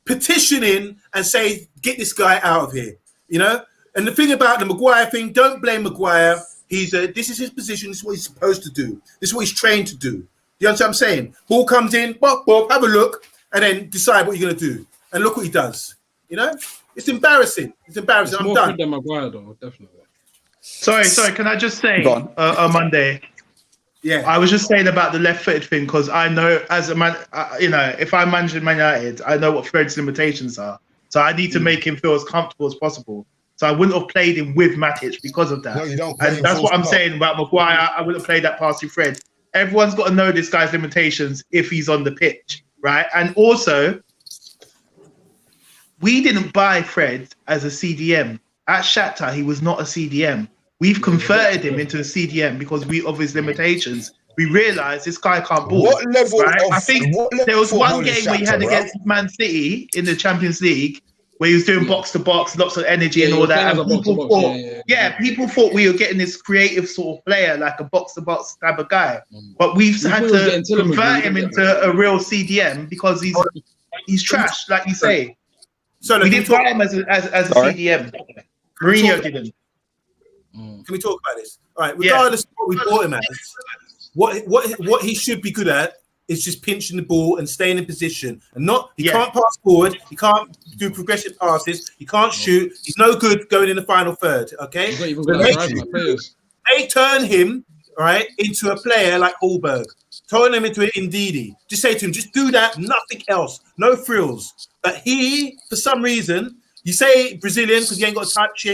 petitioning and say, get this guy out of here. You know. And the thing about the Maguire thing, don't blame Maguire. This is his position. This is what he's supposed to do. This is what he's trained to do. You understand what I'm saying? Ball comes in, bop, have a look, and then decide what you're going to do. And look what he does. You know, it's embarrassing. I'm done. More Fred than Maguire, though, definitely. Sorry. Can I just say on Monday? Yeah, I was just saying about the left-footed thing because I know as a man, if I'm managing Man United, I know what Fred's limitations are. So I need to make him feel as comfortable as possible. So I wouldn't have played him with Matic because of that. No, you don't play And him that's full what I'm stop. saying about Maguire. I wouldn't have played that past through Fred. Everyone's got to know this guy's limitations if he's on the pitch, right? And also, we didn't buy Fred as a CDM. At Shakhtar, he was not a CDM. We've converted him into a CDM because of his limitations. We realised this guy can't ball. What level right? of I think there was one game where he had against Man City in the Champions League where he was doing box to box, lots of energy and all that. And people thought, people thought we were getting this creative sort of player, like a box to box type of guy. But we've had to convert him into a real CDM because he's trash, like you say. So we didn't buy him as a CDM. Mourinho didn't. Can we talk about this? All right, regardless of what we bought him as, what he should be good at is just pinching the ball and staying in position. And he can't pass forward, he can't do progressive passes, he can't shoot, he's no good going in the final third. Okay, they turn him into a player like Hallberg, turn him into an Ndidi. Just say to him, just do that, nothing else, no frills. But he, for some reason, you say Brazilian because he ain't got a touch,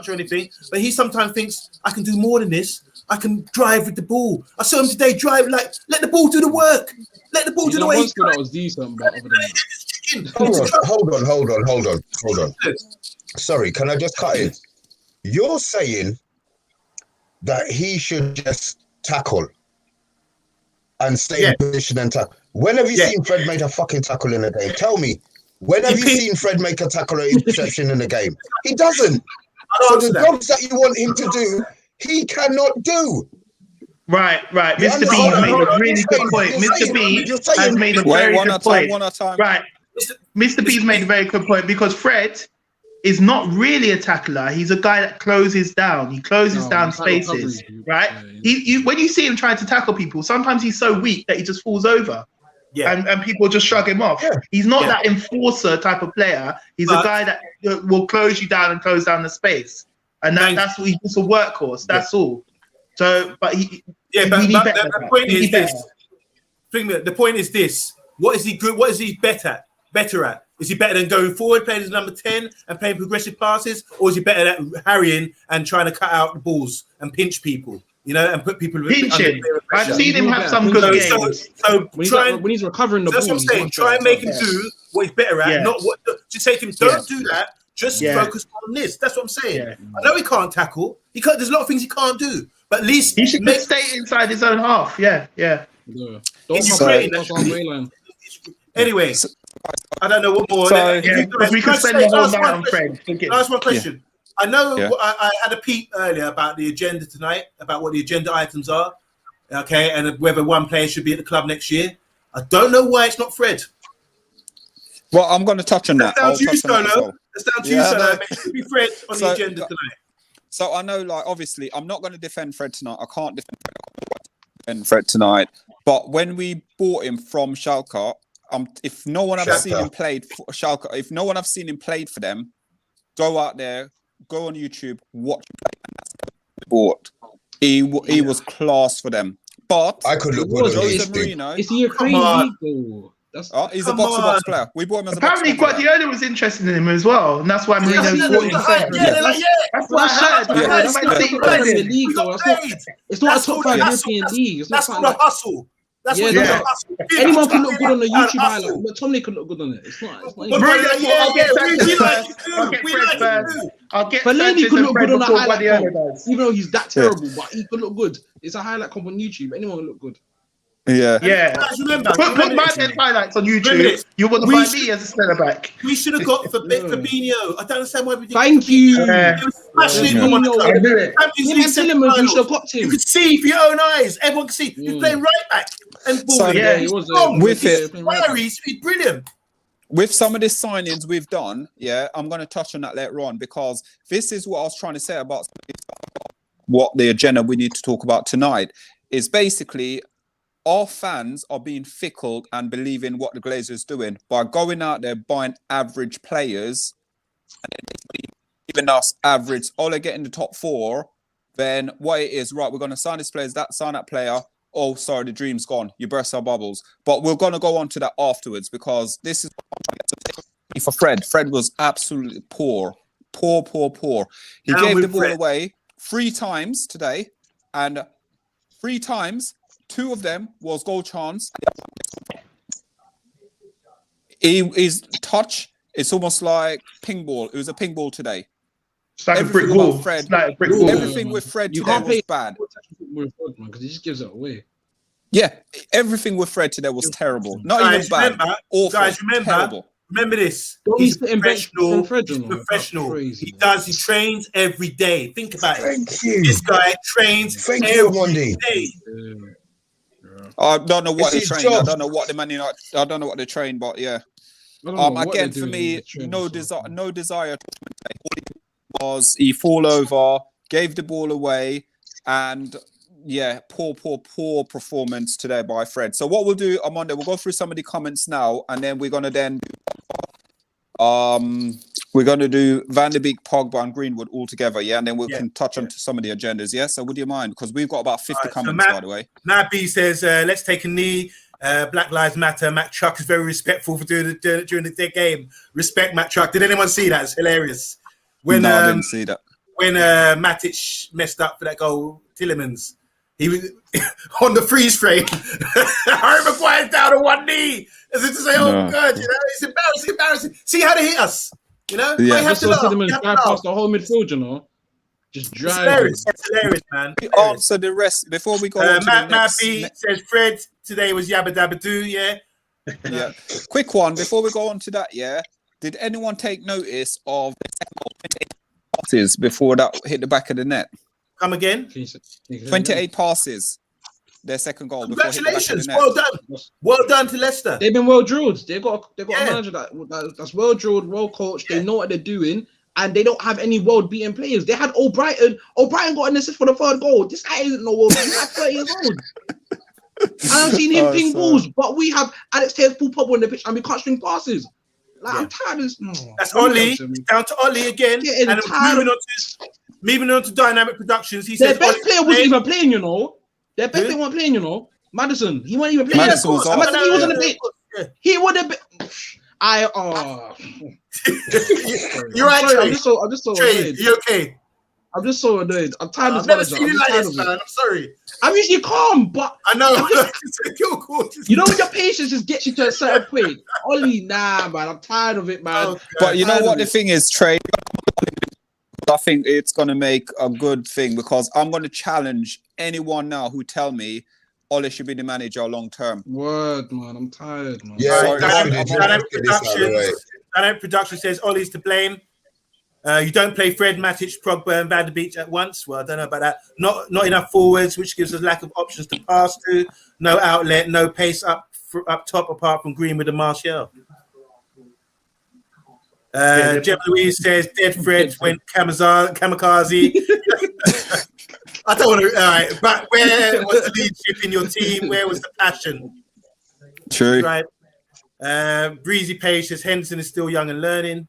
or anything, but he sometimes thinks, I can do more than this. I can drive with the ball. I saw him today drive, let the ball do the work. Let the ball do the work. That was decent, but Hold on. Sorry, can I just cut in? You're saying that he should just tackle and stay in position and tackle. When have you seen Fred make a fucking tackle in a game? Tell me. When have you seen Fred make a tackle or interception in a game? He doesn't. So the jobs that you want him to do, he cannot do. Right. Mr. B made a really good point. Mr. B has made a very good point. Right. Mr. B's made a very good point because Fred is not really a tackler. He's a guy that closes down. He closes down spaces, right? When you see him trying to tackle people, sometimes he's so weak that he just falls over. Yeah. And people just shrug him off. Yeah. He's not that enforcer type of player. He's a guy that will close you down and close down the space. And that's what he's just a workhorse. That's all. So, but the point is this. The point is this. What is he good? What is he better at? Is he better than going forward, playing as number 10 and playing progressive passes? Or is he better at harrying and trying to cut out the balls and pinch people? And put people pinching. I've seen him have some good games. So when he's recovering the ball, that's what I'm saying. Try and make him do what he's better at, not what. Just say to him, don't do that. Just focus on this. That's what I'm saying. Yeah. I know he can't tackle. He can't. There's a lot of things he can't do. But at least he should stay inside his own half. Yeah. Anyway, I don't know what more. We could spend the whole night on Fred. Last one question. I know I had a peep earlier about the agenda tonight, about what the agenda items are, okay, and whether one player should be at the club next year. I don't know why it's not Fred. Well, I'm going to touch on that. That's down to you, Solo. That's down to you, Solo. It should be Fred on the agenda tonight. So I know, obviously, I'm not going to defend Fred tonight. I can't defend Fred tonight. But when we bought him from Schalke, if no one I've seen him played for Schalke, if no one I've seen him played for them, go out there. Go on YouTube, watch him play, and that's what bought. He was class for them. But I could look good at Jose Mourinho. Is he a crazy goal? He's a box-to-box player. We bought him as a apparently Guardiola was interested in him as well, and that's why Mourinho bought him. That's what I heard. It's not a top 5 European league. That's for the hustle. That's what anyone can look good on the YouTube highlight. But Tomlin can look good on it. It's not. I'll get Fellaini could look good on the highlight, even though he's that terrible. But he could look good. It's a highlight comp on YouTube. Anyone can look good. Yeah. Put my highlights on YouTube. You want to find me as a centre back. We should have got Fabinho. I don't understand why we didn't. Thank you. We should have got him. You could see for your own eyes. Everyone can see. He's playing right back and balling. He was with it. He's brilliant. With some of the signings we've done, I'm going to touch on that later on because this is what I was trying to say about what the agenda we need to talk about tonight is basically. Our fans are being fickle and believing what the Glazers doing by going out there buying average players and then giving us average. They're getting the top 4. Then what it is, right? We're going to sign this player, sign that player. Oh, sorry, the dream's gone. You burst our bubbles. But we're going to go on to that afterwards because this is for Fred. Fred was absolutely poor. He Down gave with the ball Fred. away 3 times today, and 3 times, 2 of them was goal chance. His touch, it's almost like ping ball. It was a ping ball today. It's like Everything a brick about wall. Fred. It's like a brick wall. Everything with Fred You today can't was play bad. with Fred, man, because he just gives it away. Yeah, everything with Fred today was terrible. Not even bad. Awful. Terrible. Remember this. Don't He's be sitting bench professional. from Fred, He's you know. professional. That's crazy, He man. does. He trains every day. Think about it. Thank you. This guy trains Thank you, every Monday. day. I don't know what It's they his train. I job. don't know what the Man United. I don't know what they train, but yeah. I don't know what Again, they're for doing in me, the training no session. desire. All he was he fall over, gave the ball away, and yeah, poor performance today by Fred. So what we'll do on Monday, we'll go through some of the comments now, and then we're gonna do Van der Beek, Pogba, and Greenwood all together, yeah, and then we can touch on some of the agendas, yeah. So would you mind? Because we've got about 50 comments, by the way. Matt B says, "Let's take a knee. Black Lives Matter." Matt Truck is very respectful for during the game. Respect, Matt Truck. Did anyone see that? It's hilarious. When No, I didn't see that. When Matic messed up for that goal, Tillemans, he was on the freeze frame. Harry Maguire's down on one knee, as if to say, "Oh God, you know, it's embarrassing. See how they hit us, you know." Yeah. You have to laugh. Him drive past the whole midfield, you know. Just It's drive. hilarious. It's hilarious, man. We answer the rest before we go on to the Matt next. B says Fred today was yabba dabba doo. Yeah. Yeah. Quick one before we go on to that. Yeah. Did anyone take notice of the second goal, 28 passes before that hit the back of the net? Come again. 28 passes. Their second goal. Before it hit the back of Congratulations. the net. Well done to Leicester. They've been well drilled. They've got a manager that's well drilled, well coached. They know what they're doing, and they don't have any world beating players. They had O'Brien. O'Brien got an assist for the 3rd goal. This guy isn't no world beating. He's like 30 years old. And I've seen him ping balls, but we have Alex Telles, Paul Pogba on the pitch, and we can't string passes. Like, I'm tired of this. That's Ollie. Down to Ollie again. Getting And tired moving on to Dynamic Productions. He Their says best Ollie player wasn't even playing, you know. Their best player wasn't playing, you know. Madison, he wasn't even playing. Madison was off. Madison, he wasn't playing. He would have been. You're right, sorry, Trey. I'm just so Trey, annoyed. you okay? I'm just so annoyed. I'm tired of I've this never manager. seen you I'm like tired this, of it. man. I'm sorry. I'm usually calm, but I know. you know when your patience just gets you to a certain point. Ollie, nah, man. I'm tired of it, man. Oh, But you know Tired what of the it. thing is, Trey? I think it's going to make a good thing because I'm going to challenge anyone now who tell me Ole should be the manager long term. Word, man. I'm tired, man. Yeah, Sorry, Dynamic get this out of the way. Dynamic Production says Ollie's to blame. You don't play Fred, Matic, Pogba, and Van der Beek at once. Well, I don't know about that. Not enough forwards, which gives us lack of options to pass to. No outlet, no pace up top, apart from Greenwood and Martial. Gemma Louise says dead Fred went kamikaze. I don't want to. All right, but where was the leadership in your team? Where was the passion? True. Right. Breezy Page says Henderson is still young and learning.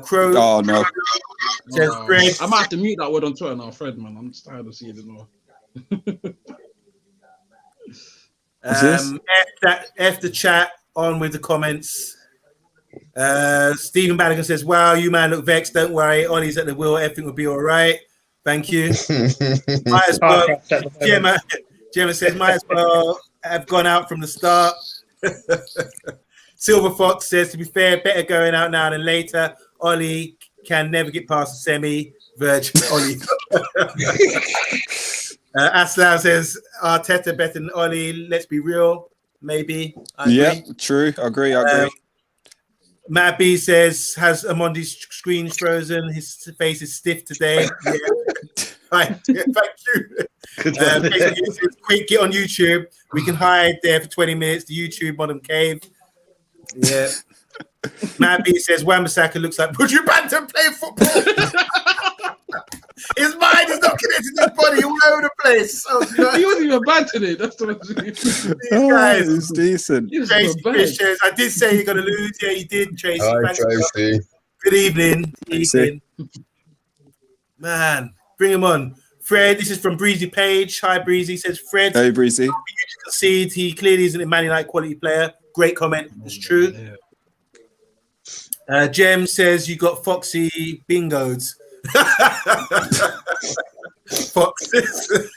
Crow Oh no. says Fred. I might have to mute that word on Twitter now, Fred, man. I'm just tired of seeing it now. F the chat on with the comments. Stephen Badigan says, "Wow, you man look vexed. Don't worry, Ollie's at the wheel. Everything will be all right. Thank you." Might as well. Gemma says, "Might as well have gone out from the start." Silver Fox says, "To be fair, better going out now than later. Ollie can never get past the semi. Virgin Ollie." Aslam says, "Arteta better than Ollie. Let's be real. Maybe." Yeah, true. I agree. Matt B says, "Has Amondi's screen frozen? His face is stiff today." Yeah. Right. Yeah, thank you. Basically, it says, "Quick, get on YouTube. We can hide there for 20 minutes. The YouTube bottom cave." Yeah. Matt B says, "Wan-Bissaka looks like would you banter playing football?" His mind is not connected to his body all over the place. So, you know, He wasn't even banting it. That's what I'm saying. these guys. It's decent. He was Tracy so bad. Christians. I did say you're going to lose. Yeah, you did, Tracy. Hi, Thanks a lot. Tracy. Good evening. Man, bring him on. Fred, this is from Breezy Page. Hi, Breezy. Says, Fred, Hey, Breezy. concede. He clearly isn't a Man United quality player. Great comment. It's true. Yeah. Jem says you got Foxy bingoed. Foxes.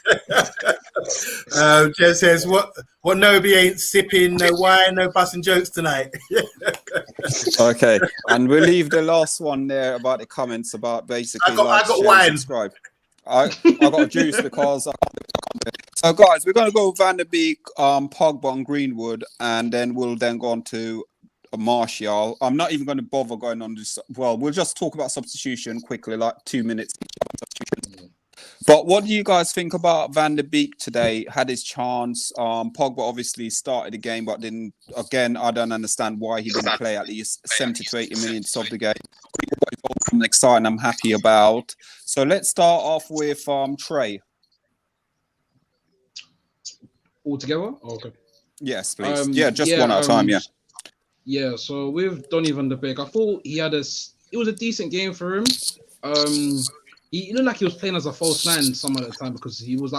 Jem says what Nobi ain't sipping, no wine, no busting jokes tonight. Okay, and we'll leave the last one there about the comments about basically I got share, wine. subscribe. I got juice because so guys, we're gonna go Van der Beek, Pogba and Greenwood, and then we'll go on to Martial. I'm not even going to bother going on this. Well, we'll just talk about substitution quickly, like 2 minutes. But what do you guys think about Van der Beek today? Had his chance. Pogba obviously started the game, but then again, I don't understand why he didn't play at least 70 to 80 minutes of the game. I'm excited. I'm happy about. So let's start off with Trey. All together? Oh, okay. Yes, please. Just one at a time. Yeah. Yeah, so with Donny van der Beek, I thought it was a decent game for him. He looked like he was playing as a false nine some of the time because he was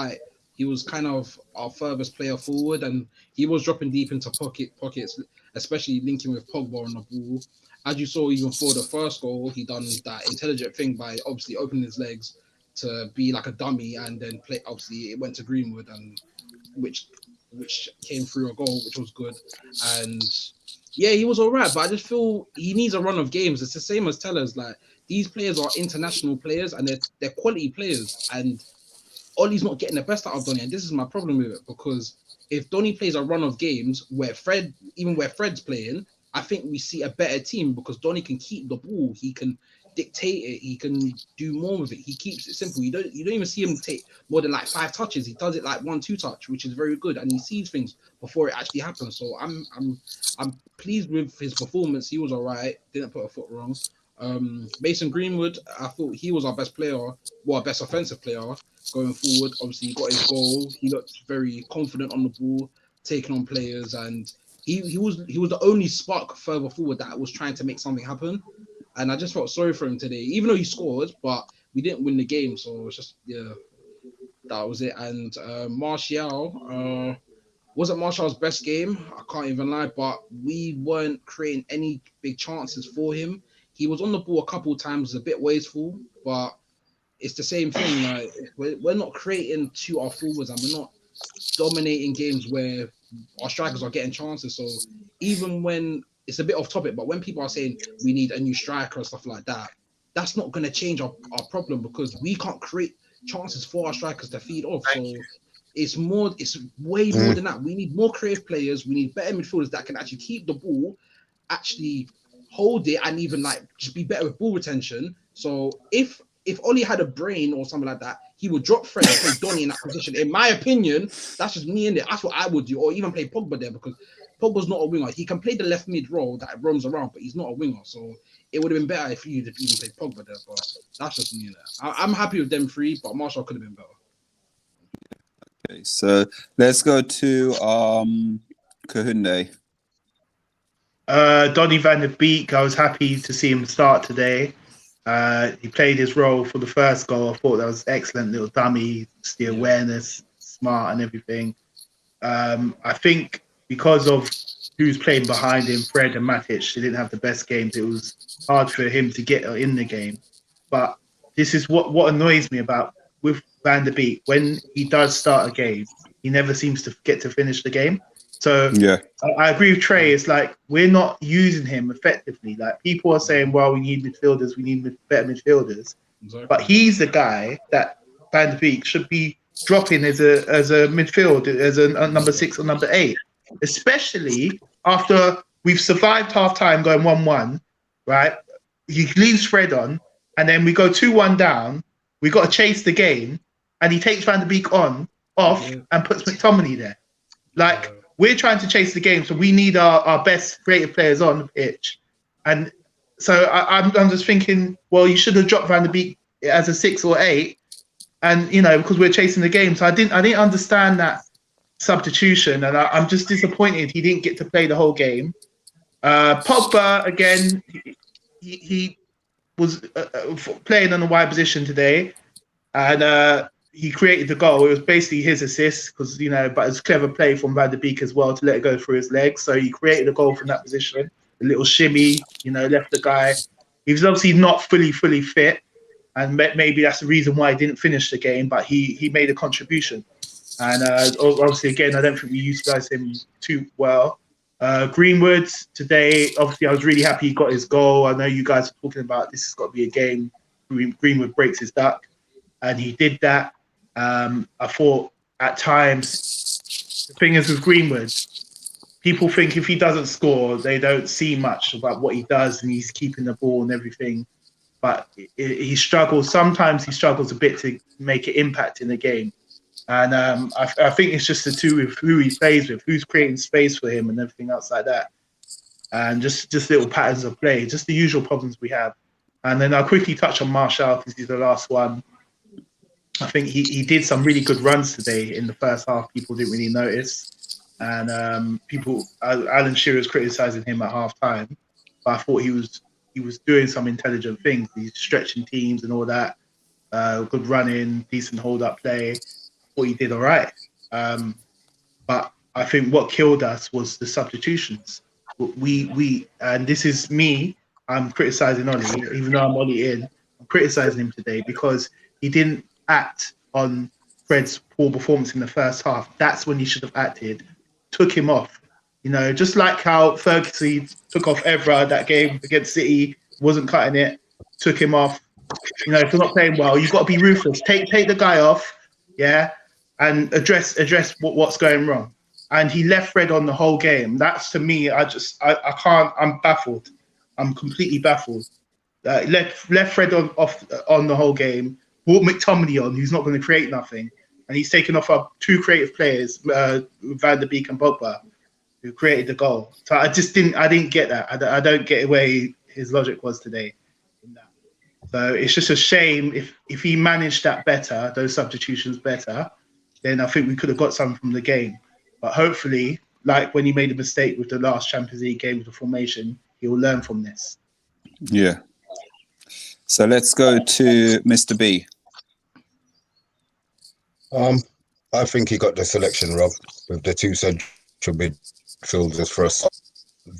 kind of our furthest player forward, and he was dropping deep into pockets, especially linking with Pogba on the ball. As you saw, even for the first goal, he done that intelligent thing by obviously opening his legs to be like a dummy, and then play. Obviously, it went to Greenwood, and which came through a goal, which was good. And yeah, he was all right, but I just feel he needs a run of games. It's the same as Tellers. Like, these players are international players and they're quality players. And Ollie's not getting the best out of Donny. And this is my problem with it, because if Donny plays a run of games where Fred's playing, I think we see a better team because Donny can keep the ball. He can dictate it. He can do more with it. He keeps it simple. You don't even see him take more than like 5 touches. He does it like 1-2 touch, which is very good, and he sees things before it actually happens. So I'm pleased with his performance. He was all right. Didn't put a foot wrong. Mason Greenwood, I thought he was our best player, our best offensive player going forward. Obviously, he got his goal. He looked very confident on the ball, taking on players, and he was the only spark further forward that was trying to make something happen. And I just felt sorry for him today, even though he scored, but we didn't win the game. So it's just, that was it. And Martial, wasn't Martial's best game, I can't even lie, but we weren't creating any big chances for him. He was on the ball a couple of times, a bit wasteful, but it's the same thing. Like, we're not creating to our forwards, and we're not dominating games where our strikers are getting chances. So even when it's a bit off topic, but when people are saying we need a new striker and stuff like that, that's not going to change our problem, because we can't create chances for our strikers to feed off. So it's way more than that. We need more creative players. We need better midfielders that can actually keep the ball, actually hold it, and even like just be better with ball retention. So if Ollie had a brain or something like that, he would drop Fred and play Donny in that position. In my opinion, that's just me in there. That's what I would do, or even play Pogba there, because Pogba's not a winger. He can play the left mid role that roams around, but he's not a winger. So it would have been better if you'd even played Pogba there. But that's just me in there. I'm happy with them 3, but Martial could have been better. Okay, so let's go to Kahunde. Donny van der Beek, I was happy to see him start today. He played his role for the first goal. I thought that was excellent, little dummy, just the awareness, smart and everything. I think because of who's playing behind him, Fred and Matic, they didn't have the best games. It was hard for him to get in the game. But this is what annoys me about with Van der Beek. When he does start a game, he never seems to get to finish the game. So I agree with Trey. It's like we're not using him effectively. Like, people are saying, well, we need midfielders, we need better midfielders. Exactly. But he's the guy that Van der Beek should be dropping as a midfield, as a number 6 or number 8, especially after we've survived half time going 1-1, right? He leaves Fred on, and then we go 2-1 down. We got to chase the game, and he takes Van der Beek off and puts McTominay there. Like, we're trying to chase the game, so we need our best creative players on the pitch. And so I'm just thinking, well, you should have dropped Van der Beek as a 6 or 8, and because we're chasing the game. So I didn't understand that substitution, and I'm just disappointed he didn't get to play the whole game. Pogba, again, he was playing on a wide position today, and he created the goal. It was basically his assist, because but it's clever play from Van der Beek as well to let it go through his legs. So he created a goal from that position. a little shimmy, left the guy. He was obviously not fully fit, and maybe that's the reason why he didn't finish the game, but he made a contribution. And obviously, again, I don't think we utilised him too well. Greenwood today, obviously, I was really happy he got his goal. I know you guys are talking about this has got to be a game. Greenwood breaks his duck, and he did that. I thought at times, the thing is with Greenwood, people think if he doesn't score, they don't see much about what he does, and he's keeping the ball and everything. But he struggles. Sometimes he struggles a bit to make an impact in the game. And I think it's just the two of who he plays with, who's creating space for him and everything else like that. And just little patterns of play, just the usual problems we have. And then I'll quickly touch on Martial because he's the last one. I think he did some really good runs today in the first half. People didn't really notice. And Alan Shearer was criticising him at half time. But I thought he was doing some intelligent things. He's stretching teams and all that. Good running, decent hold-up play. What he did all right. But I think what killed us was the substitutions. We and this is me, I'm criticising Ollie, even though I'm Ollie in, I'm criticising him today because he didn't act on Fred's poor performance in the first half. That's when he should have acted. Took him off. Just like how Ferguson took off Evra that game against City, wasn't cutting it, took him off. If you're not playing well, you've got to be ruthless. Take the guy off, yeah, and address what's going wrong. And he left Fred on the whole game. That's, to me, I can't. I'm baffled. I'm completely baffled. Left Fred on the whole game. Brought McTominay on, who's not going to create nothing, and he's taken off our two creative players, Van der Beek and Pogba, who created the goal. So I didn't get that. I don't get where his logic was today in that. So it's just a shame if he managed that better, those substitutions better, then I think we could have got something from the game. But hopefully, like when he made a mistake with the last Champions League game with the formation, he will learn from this. Yeah. So let's go to Mr. B. I think he got the selection, Rob, with the two central midfielders for us.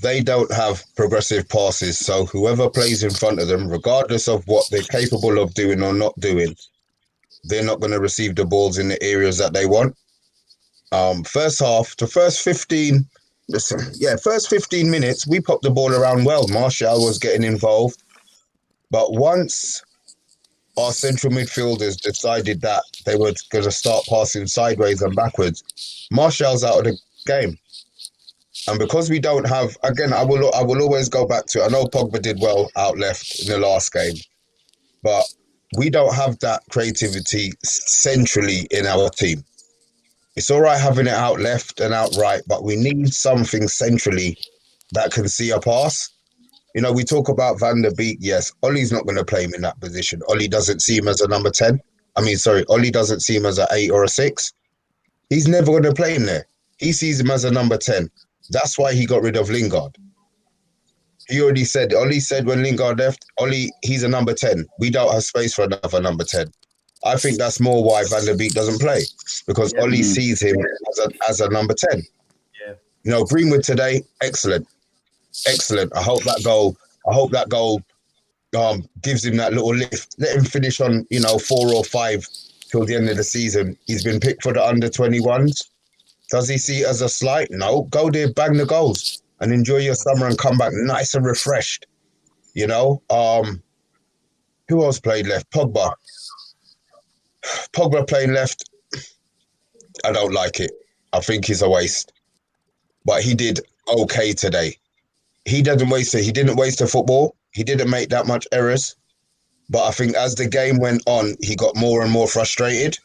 They don't have progressive passes, so whoever plays in front of them, regardless of what they're capable of doing or not doing, they're not going to receive the balls in the areas that they want. First half, the first 15 minutes, we popped the ball around well. Martial was getting involved. But once our central midfielders decided that they were going to start passing sideways and backwards, Martial's out of the game. And because we don't have, again, I will always go back to it. I know Pogba did well out left in the last game, but we don't have that creativity centrally in our team. It's all right having it out left and out right, but we need something centrally that can see a pass. We talk about Van der Beek. Yes, Ollie's not going to play him in that position. Ollie doesn't see him as a number 10. Ollie doesn't see him as an 8 or a 6. He's never going to play him there. He sees him as a number 10. That's why he got rid of Lingard. Ollie said when Lingard left, Ollie, he's a number 10. We don't have space for another number 10. I think that's more why Van der Beek doesn't play, because Ollie sees him as a number 10. Yeah. Greenwood today, excellent. I hope that goal gives him that little lift. Let him finish on 4 or 5 till the end of the season. He's been picked for the under 21s. Does he see it as a slight? No. Go there, bang the goals, and enjoy your summer and come back nice and refreshed. Who else played left? Pogba playing left. I don't like it. I think he's a waste. But he did okay today. He didn't waste the football. He didn't make that much errors. But I think as the game went on, he got more and more frustrated.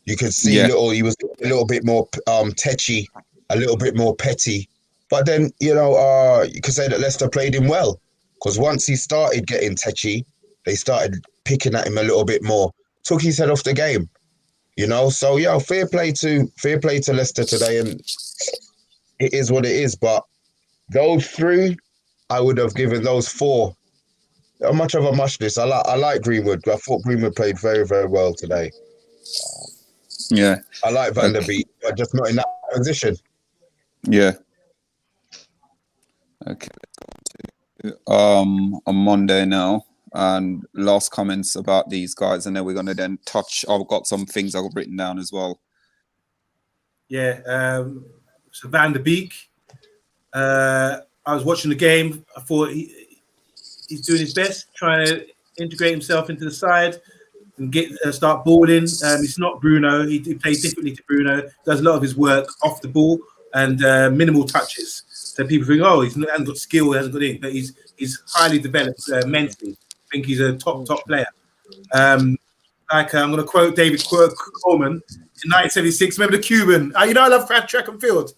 You could see he was a little bit more tetchy, a little bit more petty. But then, you could say that Leicester played him well. Because once he started getting tetchy, they started picking at him a little bit more. Took his head off the game. So yeah, fair play to Leicester today, and it is what it is. But those 3, I would have given those 4 much of a muchness. I like Greenwood. I thought Greenwood played very, very well today. Yeah, I like Van der Beek, but just not in that position. Yeah. Okay. on Monday now, and last comments about these guys, and then we're gonna then touch. I've got some things I've written down as well. Yeah, so Van der Beek. I was watching the game. I thought he's doing his best, trying to integrate himself into the side and start balling. It's not Bruno. He plays differently to Bruno. Does a lot of his work off the ball and minimal touches. So people think, oh, he hasn't got skill, he hasn't got it, but he's highly developed mentally. I think he's a top player. I'm going to quote David Coleman in 1976. Remember the Cuban? I love track and field.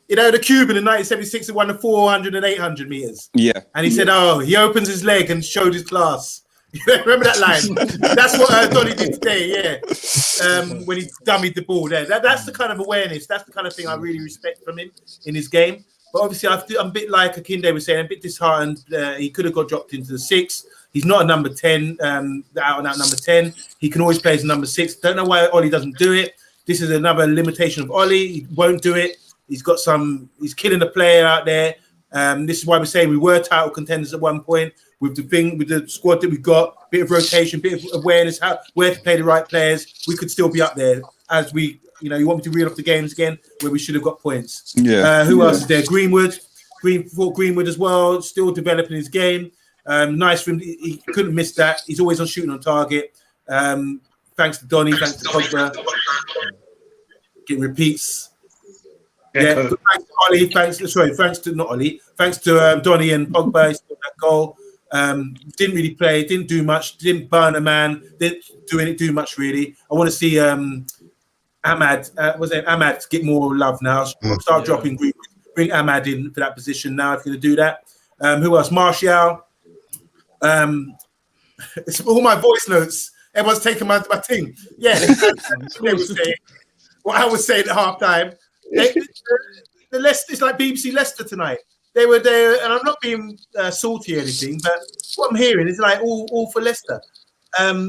The Cuban in 1976 who won the 400 and 800 meters. Yeah. And he said, oh, he opens his leg and showed his class. Remember that line? That's what Donny did today, yeah. When he dummied the ball there. That's the kind of awareness. That's the kind of thing I really respect from him in his game. But obviously, I'm a bit like Akinde was saying, a bit disheartened. He could have got dropped into the 6. He's not a number 10, out-and-out number 10. He can always play as a number 6. Don't know why Ollie doesn't do it. This is another limitation of Ollie. He won't do it. He's killing the player out there. This is why we're saying we were title contenders at one point with the squad that we got, bit of rotation, bit of awareness, where to play the right players. We could still be up there as we, you want me to reel off the games again where we should have got points. Yeah. Who else is there? Greenwood as well, still developing his game. Nice for him. He couldn't miss that. He's always on shooting on target. Thanks to Donny, thanks to Pogba. Getting repeats. Yeah, thanks to Ollie. Thanks to Donny and Pogba. He scored that goal. Didn't really play. Didn't do much. Didn't burn a man. Didn't do much really. I want to see Ahmad. Ahmad get more love now? Start dropping. Bring Ahmad in for that position now. If you're going to do that. Who else? Martial. It's all my voice notes. Everyone's taking my team. Yeah. What I was saying at halftime. The Leicester, it's like BBC Leicester tonight. They were there, and I'm not being salty or anything, but what I'm hearing is like all for Leicester.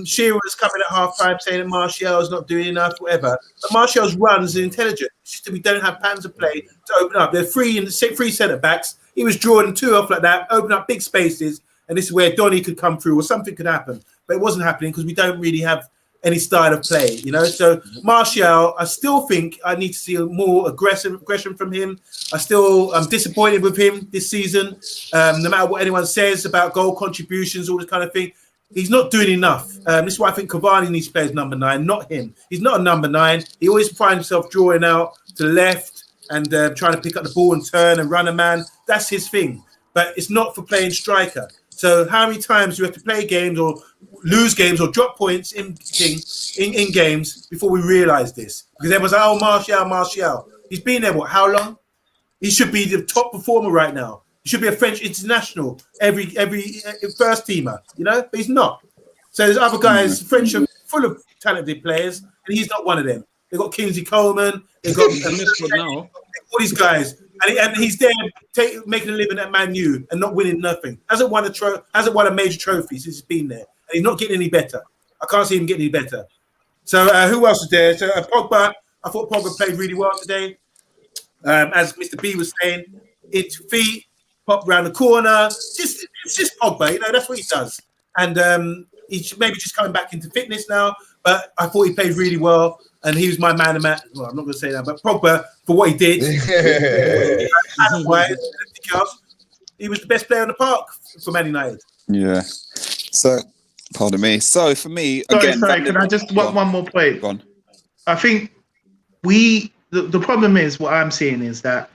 Shearer was coming at half-time saying that Martial's not doing enough, whatever. But Martial's runs are intelligent. It's just that we don't have patterns of play to open up. They're free centre-backs. He was drawing 2 off like that, open up big spaces, and this is where Donny could come through or something could happen. But it wasn't happening because we don't really have any style of play, So Martial, I still think I need to see more aggression from him. I'm disappointed with him this season. No matter what anyone says about goal contributions, all this kind of thing, he's not doing enough. This is why I think Cavani needs to play as number 9, not him. He's not a number 9. He always finds himself drawing out to the left and trying to pick up the ball and turn and run a man. That's his thing. But it's not for playing striker. So how many times do we have to play games or lose games or drop points in games before we realise this? Because everyone's like, oh, Martial. He's been there, how long? He should be the top performer right now. He should be a French international, every first teamer, But he's not. So there's other guys, French are full of talented players, and he's not one of them. They've got Kingsley Coleman. They've got all these guys. And he's there making a living at Man U and not winning nothing. Hasn't won a major trophy since he's been there. And he's not getting any better. I can't see him getting any better. So who else is there? So Pogba. I thought Pogba played really well today. As Mr. B was saying, it's feet, pop around the corner. It's just Pogba. That's what he does. And he's maybe just coming back into fitness now. But I thought he played really well. And he was my man of match. Well, I'm not going to say that, but Pogba, for what he did, he was the best player in the park for Man United. Yeah. So, pardon me. So, for me, sorry, can I just one more point? Go on. I think the problem is, what I'm seeing is that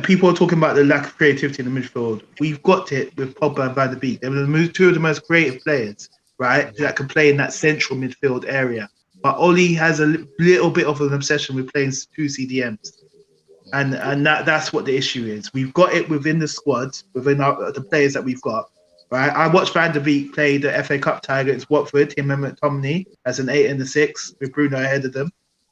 people are talking about the lack of creativity in the midfield. We've got it with Pogba and Van der Beek. They were 2 of the most creative players, right, that can play in that central midfield area. But Ollie has a little bit of an obsession with playing 2 CDMs. And that's what the issue is. We've got it within the squad, within the players that we've got. Right? I watched Van der Beek play the FA Cup tie against Watford, him and McTominay, as an 8 and a 6, with Bruno ahead of them.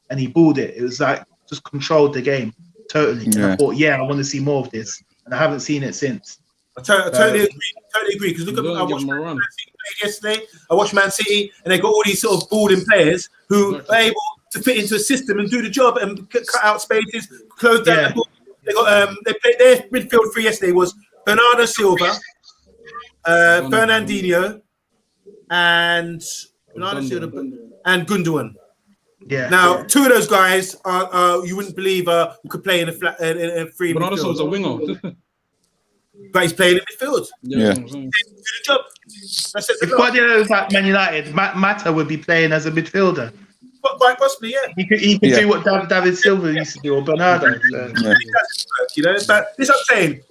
And he balled it. It was like, just controlled the game totally. And I thought, I want to see more of this. And I haven't seen it since. I totally agree. Because look at I watched Man City play yesterday. I watched Man City, and they got all these sort of balling players who are able to fit into a system and do the job and cut out spaces, close down the ball. They got they played their midfield 3 yesterday was Bernardo Silva, Fernandinho, and Gundogan. Yeah. Now, two of those guys are you wouldn't believe who could play in a free Ronaldo was a midfield, winger. but he's playing in midfield. Yeah. That's what I'm saying. Do the job. That's it. If Guardiola was at Man United, Mata would be playing as a midfielder. Quite possibly, yeah. He could do what David Silva used to do, or Bernardo. So. Yeah. You know, but this is what I'm saying.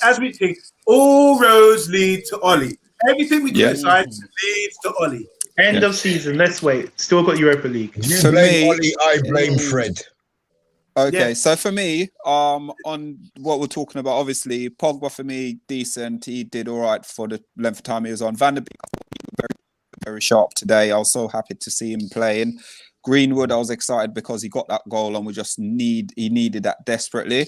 As we think, all roads lead to Ollie. Everything we decide leads to Ollie. End of season. Let's wait. Still got Europa League. You For blame me- Ollie, I blame Fred. Okay, Yeah. so for me, on what we're talking about, obviously Pogba for me decent. He did all right for the length of time he was on. Van der Beek, very, very sharp today. I was so happy to see him playing. Greenwood, I was excited because he got that goal, and he needed that desperately.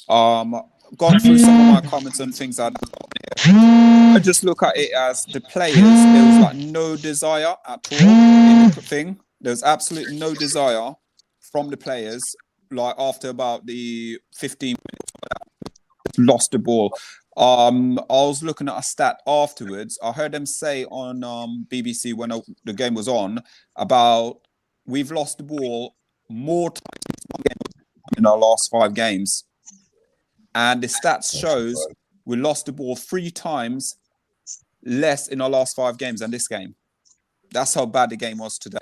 Gone through some of my comments and things like that. I just look at it as the players. There was like no desire at all in the thing. There was absolutely no desire from the players. Like after about the 15 minutes, lost the ball. I was looking at a stat afterwards. I heard them say on BBC when the game was on about we've lost the ball more times in our last 5 games. And the stats shows we lost the ball 3 times less in our last 5 games than this game. That's how bad the game was today.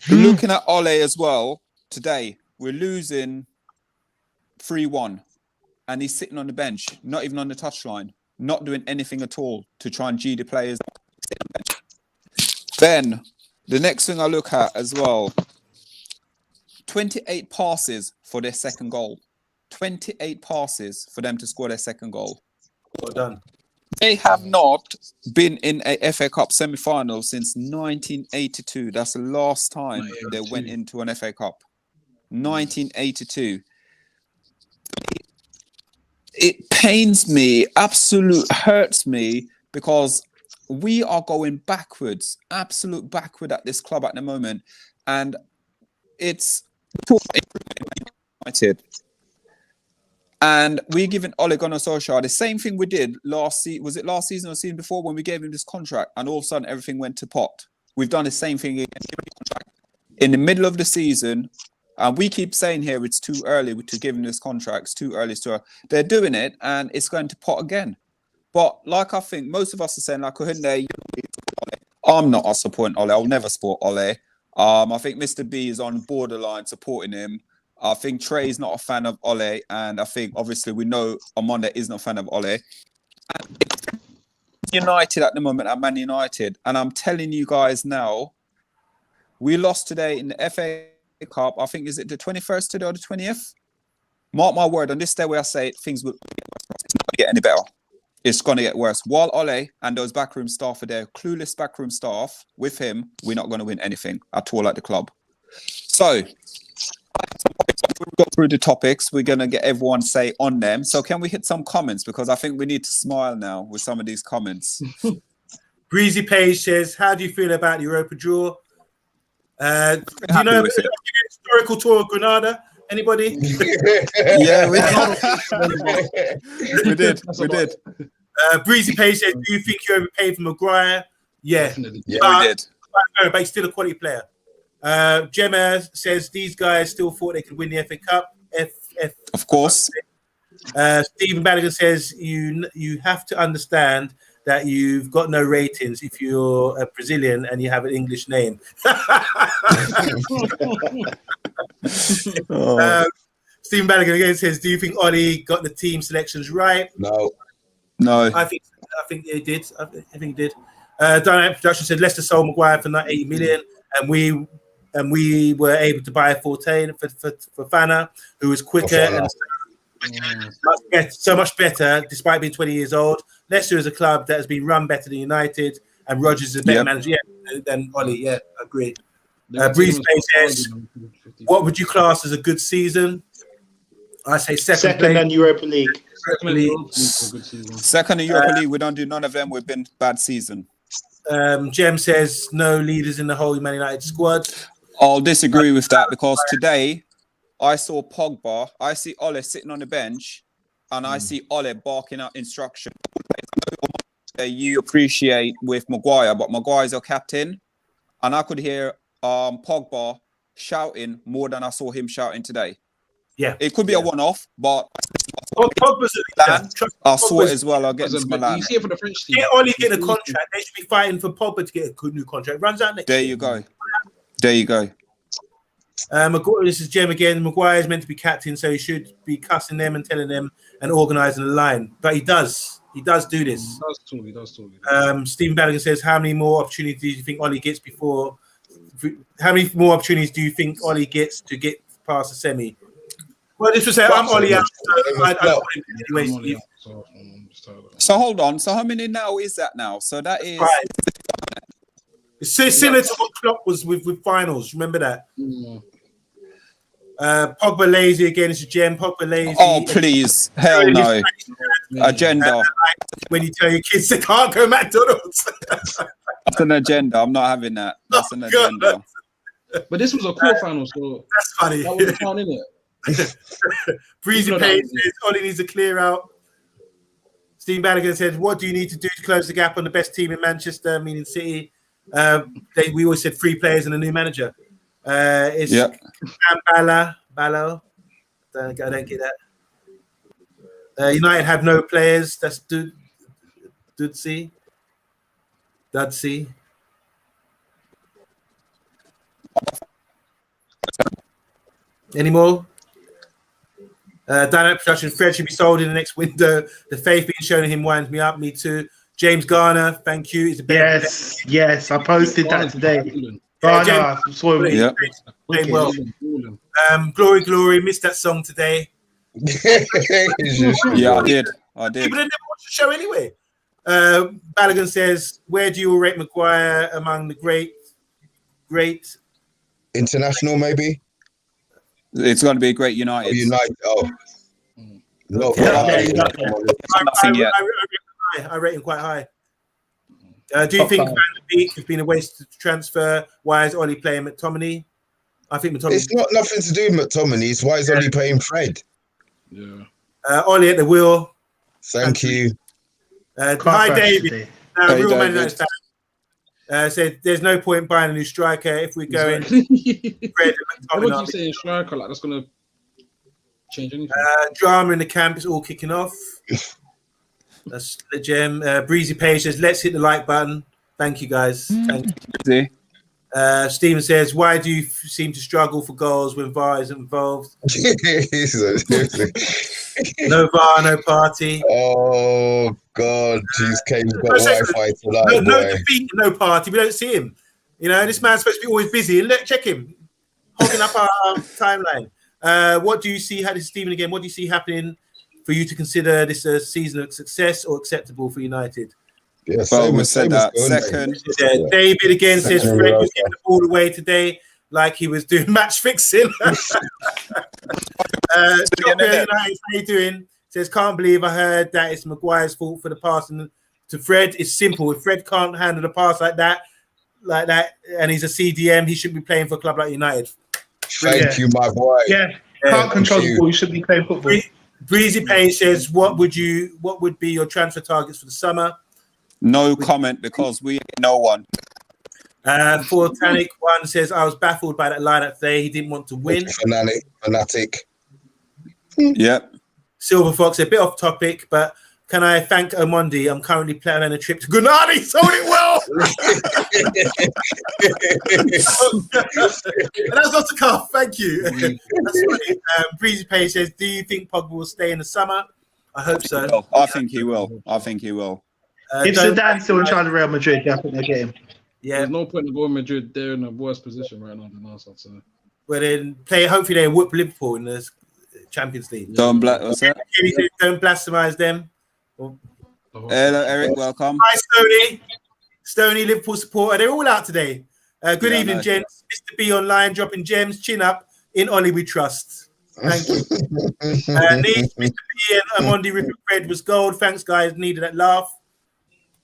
Looking at Ole as well, today, we're losing 3-1. And he's sitting on the bench, not even on the touchline, not doing anything at all to try and G the players. Then, the next thing I look at as well, 28 passes for their second goal. 28 passes for them to score their second goal. Well done. They have not been in a FA Cup semi-final since 1982. That's the last time they went into an FA Cup. 1982. It pains me, absolute hurts me, because we are going backwards, absolute backward at this club at the moment. And it's United. And we're giving Ole Gunnar Solskjaer the same thing we did last season. Was it last season or season before when we gave him this contract and all of a sudden everything went to pot? We've done the same thing again. In the middle of the season, and we keep saying here it's too early to give him this contract. It's too early. They're doing it and it's going to pot again. But like I think most of us are saying, like, I'm not supporting Ole. I'll never support Ole. I think Mr. B is on borderline supporting him. I think Trey's not a fan of Ole, and I think obviously we know Amonde is not a fan of Ole. And United at the moment at Man United, and I'm telling you guys now, we lost today in the FA Cup. I think is it the 21st today or the 20th? Mark my word, on this day where I say it, things will get any better. It's going to get worse. While Ole and those backroom staff are there, clueless backroom staff, with him, we're not going to win anything at all at the club. So, we'll go through the topics. We're going to get everyone say on them. So can we hit some comments? Because I think we need to smile now with some of these comments. Breezy Page says, how do you feel about the Europa draw? Do you know the historical tour of Granada? Anybody? Yeah, we did. We did. Breezy Page says, do you think you overpaid for Maguire? Yeah. Yeah, we did. But he's still a quality player. Gemma says these guys still thought they could win the FA Cup. Of course. Stephen Ballaghan says you have to understand that you've got no ratings if you're a Brazilian and you have an English name. Stephen Ballaghan again says, do you think Ollie got the team selections right? No. I think he did. I think he did. Dynamic Production said Leicester sold Maguire for 80 million, and we were able to buy 14 for Fana, who was quicker and so much better, despite being 20 years old. Leicester is a club that has been run better than United, and Rodgers is a better manager than Ollie. Yeah, agreed. Breeze says, what would you class as a good season? I say second and Europa League. Second in Europa League, we don't do none of them. We've been bad season. Jem says no leaders in the whole Man United squad. I'll disagree with that because today I saw Pogba, I see Ole sitting on the bench, and I see Ole barking out instruction. you appreciate with Maguire, but Maguire's your captain, and I could hear Pogba shouting more than I saw him shouting today. Yeah, it could be a one-off, but Pogba's a leader. I saw it as well against Milan. You see it for the French team. Get Oli getting a contract. They should be fighting for Pogba to get a good new contract. Runs out next There year. you go. There you go. Maguire, this is Jem again. Maguire is meant to be captain, so he should be cussing them and telling them and organising the line. But he does. He does do this. He does talk. Stephen Ballaghan says, how many more opportunities do you think Oli gets before? How many more opportunities do you think Oli gets to get past the semi? Well, this was I'm Oli out. Anyway, so hold on. So how many now is that now? So that is. Right. It's similar to what Klopp was with finals. Remember that? Mm. Pogba lazy again. It's a gem. Pogba lazy. Oh please, hell no. Agenda. When you tell your kids they can't go McDonald's. That's an agenda. I'm not having that. That's an agenda. But this was a quarterfinal, so that's funny. that was fun, isn't it? Breezy Payne says Oli needs to clear out. Steve Ballaghan said, "What do you need to do to close the gap on the best team in Manchester, meaning City?" We always said 3 players and a new manager. It's Ballo. I don't get that. United have no players. That's Dudsi. Any more? Dynamic production. Fred should be sold in the next window. The faith being shown in him winds me up. Me too. James Garner, thank you. Yes. I posted that today. Garner, well. Glory. Missed that song today. Yeah, I did. People didn't watch the show anyway. Ballaghan says, "Where do you rate Maguire among the great international? Maybe it's going to be a great United. No, nothing yet. I rate him quite high. Do you think Van de Beek has been a waste to transfer? Why is Oli playing McTominay? I think McTominay. It's not nothing to do with McTominay. It's why is Oli playing Fred? Yeah. Oli at the wheel. Thank you. Hi, David. Hey, Real Man David. said there's no point buying a new striker if we're going. Fred, Fred what and would McTominay. you say in striker? Like that's gonna change anything? Drama in the camp is all kicking off. That's the gem. Breezy Page says, let's hit the like button. Thank you, guys. Thank you. Steven says, why do you seem to struggle for goals when VAR isn't involved? No VAR, no party. Oh, God. Jeez, Kane's got Wi-Fi tonight. No defeat, no party. We don't see him. You know, this man's supposed to be always busy. And check him. Hogging up our timeline. What do you see? This is Stephen again. What do you see happening for you to consider this a season of success or acceptable for United? Yeah, we said that. Second. David again says Fred was getting the ball away today like he was doing match fixing. United, how you doing? Says, can't believe I heard that it's Maguire's fault for the pass to Fred. It's simple. If Fred can't handle the pass like that, and he's a CDM, he shouldn't be playing for a club like United. Thank you, my boy. Yeah, can't control the ball. You should be playing football. Breezy Payne says, what would be your transfer targets for the summer? No comment because we ain't no one. Fortanic one says, I was baffled by that lineup today. He didn't want to win. Fanatic. Yep. Silver Fox, a bit off topic, but can I thank Omondi? I'm currently planning a trip to Grenada. Sold it well. That's not a car. Thank you. That's funny. Breezy Page says, do you think Pogba will stay in the summer? I hope so. I think he will. If Zidane's still in charge of Real Madrid, I think they'll get him. Yeah. There's no point in going Madrid. They're in a worse position right now than us, I'd say. Well, then hopefully they whoop Liverpool in the Champions League. Don't blasphemize them. Hello, Eric. Welcome. Hi, Stoney, Liverpool supporter. They're all out today. Good evening, gents. Mr. B online, dropping gems. Chin up. In Oli we trust. Thank you. Mr. B and Amondi ripping Fred was gold. Thanks, guys. Needed that laugh.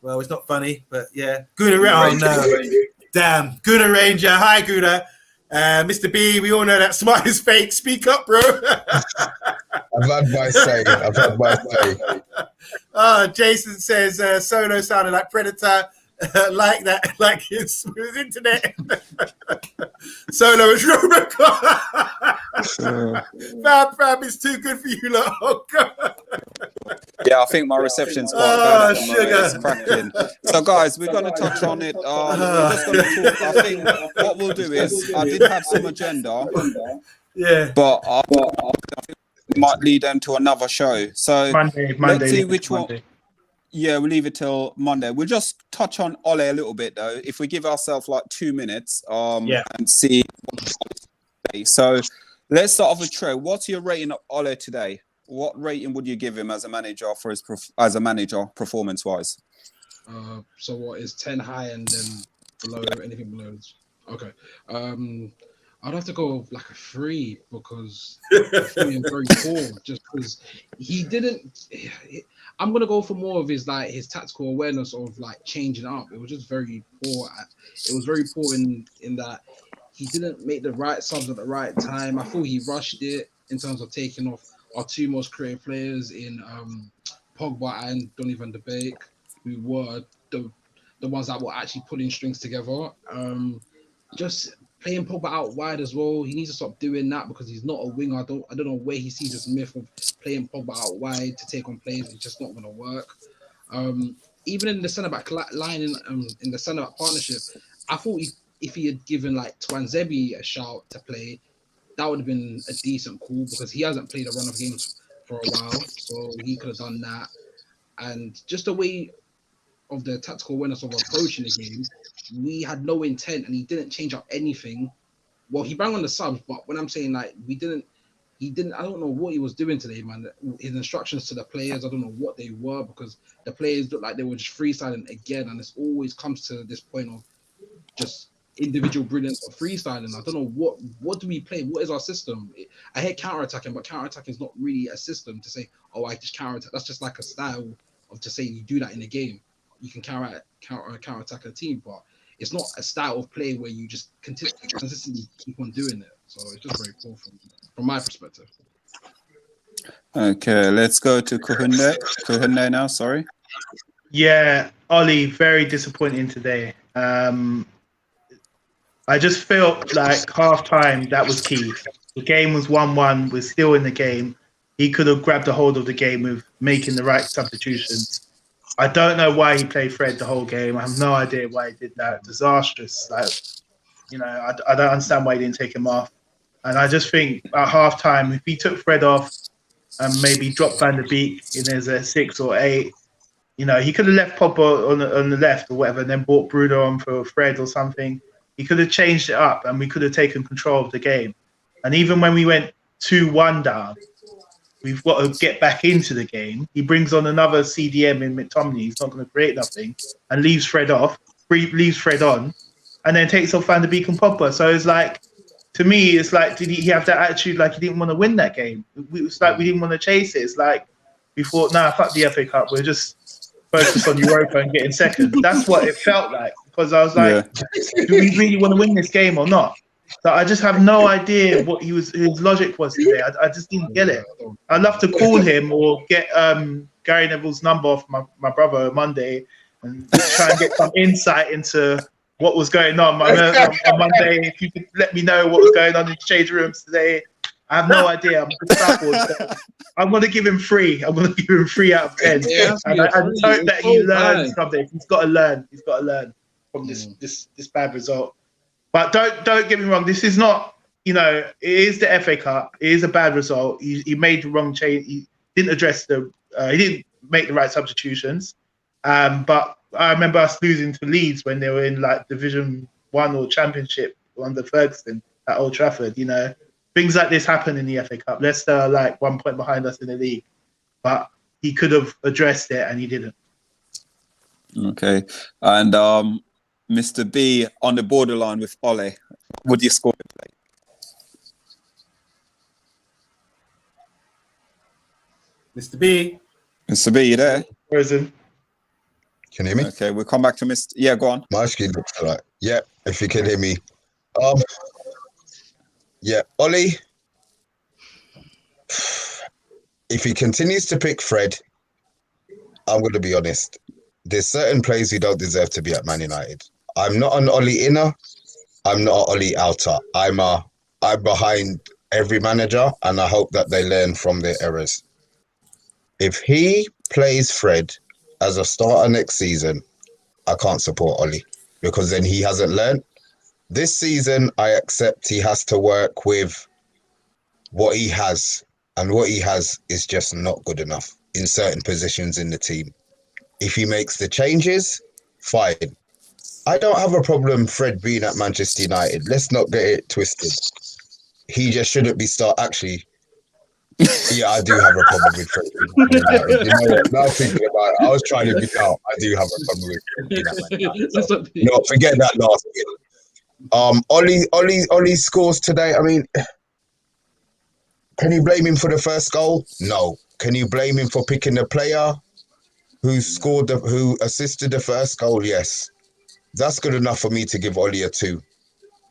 Well, it's not funny, but yeah. Guna oh no. Damn. Guna Ranger. Hi, Guna. Mr. B, we all know that smile is fake. Speak up, bro. I've had my say. Jason says Solo sounded like Predator. Like that, like his internet. Solo is Robocop. Fab is too good for you, lot. Oh, God. Yeah, I think my reception's quite bad at the moment. sugar. It's cracking. So, guys, we're going to touch on it. We're just going to talk. I think what we'll do is, I did have some agenda, Yeah. but I think we might lead them to another show. So Monday. let's see which Monday. one. Yeah, we'll leave it till Monday. We'll just touch on Ole a little bit, though. If we give ourselves like 2 minutes, and see. So let's start off with Trey. What's your rating of Ole today? What rating would you give him as a manager for his performance-wise? So what is 10 high and then below anything below? Okay. I'd have to go like a 3 because I thought him very poor. Just because he didn't. I'm gonna go for more of his tactical awareness of like changing up. It was just very poor. It was very poor in that he didn't make the right subs at the right time. I thought he rushed it in terms of taking off our 2 most creative players in Pogba and Donny van de Beek, who were the ones that were actually pulling strings together. Just playing Pogba out wide as well. He needs to stop doing that because he's not a winger. I don't know where he sees this myth of playing Pogba out wide to take on players. It's just not going to work. Even in the centre-back line in the centre-back partnership, I thought if he had given like Twanzebe a shout to play, that would have been a decent call because he hasn't played a run of games for a while. So he could have done that. And just the way of the tactical awareness of approaching the game, we had no intent and he didn't change up anything. Well, he banged on the subs, but when I'm saying like he didn't, I don't know what he was doing today, man. His instructions to the players, I don't know what they were because the players looked like they were just freestyling again. And this always comes to this point of just individual brilliance of freestyling. I don't know what do we play? What is our system? I hate counter-attacking, but counter-attacking is not really a system to say, oh, I just counter-attack. That's just like a style of to say you do that in a game. You can counter-attack a team, but it's not a style of play where you just consistently keep on doing it. So it's just very poor from my perspective. Okay, let's go to Kuhunde now, sorry. Yeah, Ollie, very disappointing today. I just felt like half-time, that was key. The game was 1-1. We're still in the game. He could have grabbed a hold of the game with making the right substitutions. I don't know why he played Fred the whole game. I have no idea why he did that. Disastrous. Like, I don't understand why he didn't take him off. And I just think at halftime, if he took Fred off and maybe dropped Van der Beek in as a 6 or 8, he could have left Pogba on the left or whatever, and then brought Bruno on for Fred or something. He could have changed it up, and we could have taken control of the game. And even when we went 2-1 down, we've got to get back into the game. He brings on another CDM in McTominay. He's not going to create nothing and leaves Fred on, and then takes off Van der Beek and Pogba. So it's like, to me, it's like, did he have that attitude like he didn't want to win that game? It's like we didn't want to chase it. It's like we thought, nah, fuck the FA Cup. We're just focused on Europa and getting second. That's what it felt like because I was like, do we really want to win this game or not? So I just have no idea what his logic was today. I just didn't get it. I'd love to call him or get Gary Neville's number off my brother Monday and try and get some insight into what was going on Monday. If you could let me know what was going on in the change rooms today. I have no idea. I'm just baffled. So I'm going to give him 3. I'm going to give him 3 out of 10. And I just hope that he learns something. He's got to learn. He's got to learn from this bad result. But don't get me wrong. This is not, it is the FA Cup. It is a bad result. He made the wrong change. He didn't address he didn't make the right substitutions. But I remember us losing to Leeds when they were in like Division 1 or Championship under Ferguson at Old Trafford. Things like this happen in the FA Cup. Leicester are like 1 point behind us in the league, but he could have addressed it and he didn't. Okay, and Mr. B on the borderline with Ole. Would you score? Mr. B. Mr. B, you there? Frozen. Can you hear me? Okay, we'll come back to Mr. Yeah, go on. My screen looks like, yeah, if you can hear me. Yeah, Ollie, if he continues to pick Fred, I'm going to be honest. There's certain players who don't deserve to be at Man United. I'm not an Ollie inner. I'm not an Ollie outer. I'm behind every manager, and I hope that they learn from their errors. If he plays Fred as a starter next season, I can't support Ollie because then he hasn't learned. This season, I accept he has to work with what he has, and what he has is just not good enough in certain positions in the team. If he makes the changes, fine. I don't have a problem Fred being at Manchester United. Let's not get it twisted. He just shouldn't be Actually, yeah, I do have a problem with Fred being at United. You know what? Now thinking about it, I was trying to be out. I do have a problem with Fred being at Man United. So, no, forget that last bit. Ollie scores today. I mean, can you blame him for the first goal? No. Can you blame him for picking the player who assisted the first goal? Yes. That's good enough for me to give Ollie a 2.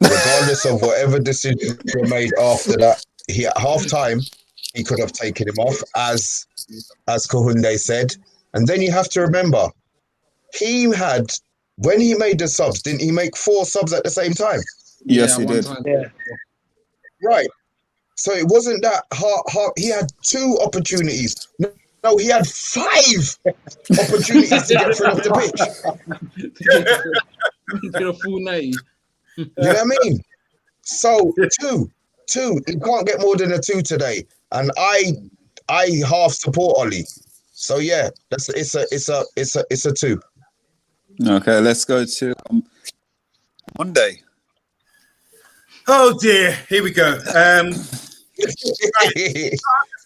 Regardless of whatever decisions were made after that, at half time, he could have taken him off, as Kohunde said. And then you have to remember, when he made the subs, didn't he make 4 subs at the same time? Yes, he did. Yeah. Right. So it wasn't that hard. He had 2 opportunities. No, he had 5 opportunities to get Fred off the pitch. Get a full 90. You know what I mean? So 2. He can't get more than a 2 today. And I half support Ollie. So yeah, it's a 2. Okay, let's go to Monday. Oh dear, here we go.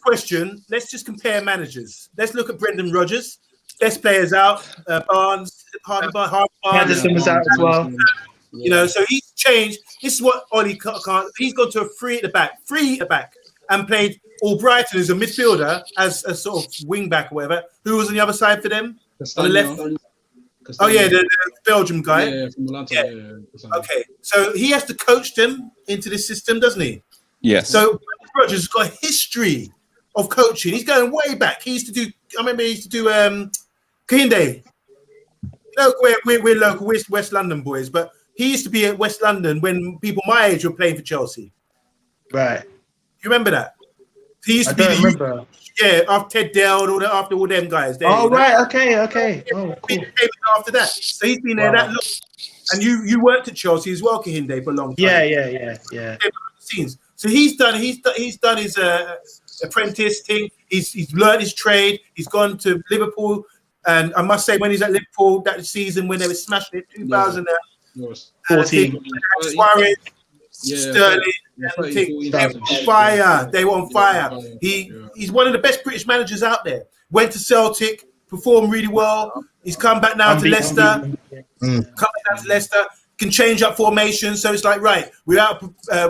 Question. Let's just compare managers. Let's look at Brendan Rodgers. Best players out. Barnes, Henderson was out as well. You know, so he's changed. This is what Ollie can't. He's gone to a 3 at the back, and played Albrighton as a midfielder, as a sort of wing back or whatever. Who was on the other side for them? On the left. Oh yeah, the Belgium guy. Yeah, from Atlanta. Yeah. Okay, so he has to coach them into this system, doesn't he? Yes. So Rodgers has got a history of coaching. He's going way back. He used to do. I remember he used to do Kahinde. You know, we're local West London boys, but he used to be at West London when people my age were playing for Chelsea. Right. You remember that? He used to I be remember. after Ted Dale and after all them guys. There, Oh, you know? right. Okay. Oh, cool. He came in after that. So he's been there that long. And you worked at Chelsea as well, Kahinde, for a long time. Yeah. Scenes. So he's done his apprentice thing. He's learned his trade. He's gone to Liverpool, and I must say, when he's at Liverpool that season when they were smashing it, 2014, Suarez, Sterling, they were on fire. They were on fire. He's one of the best British managers out there. Went to Celtic, performed really well. He's come back now to Leicester. Can change up formation, so it's like, right, we're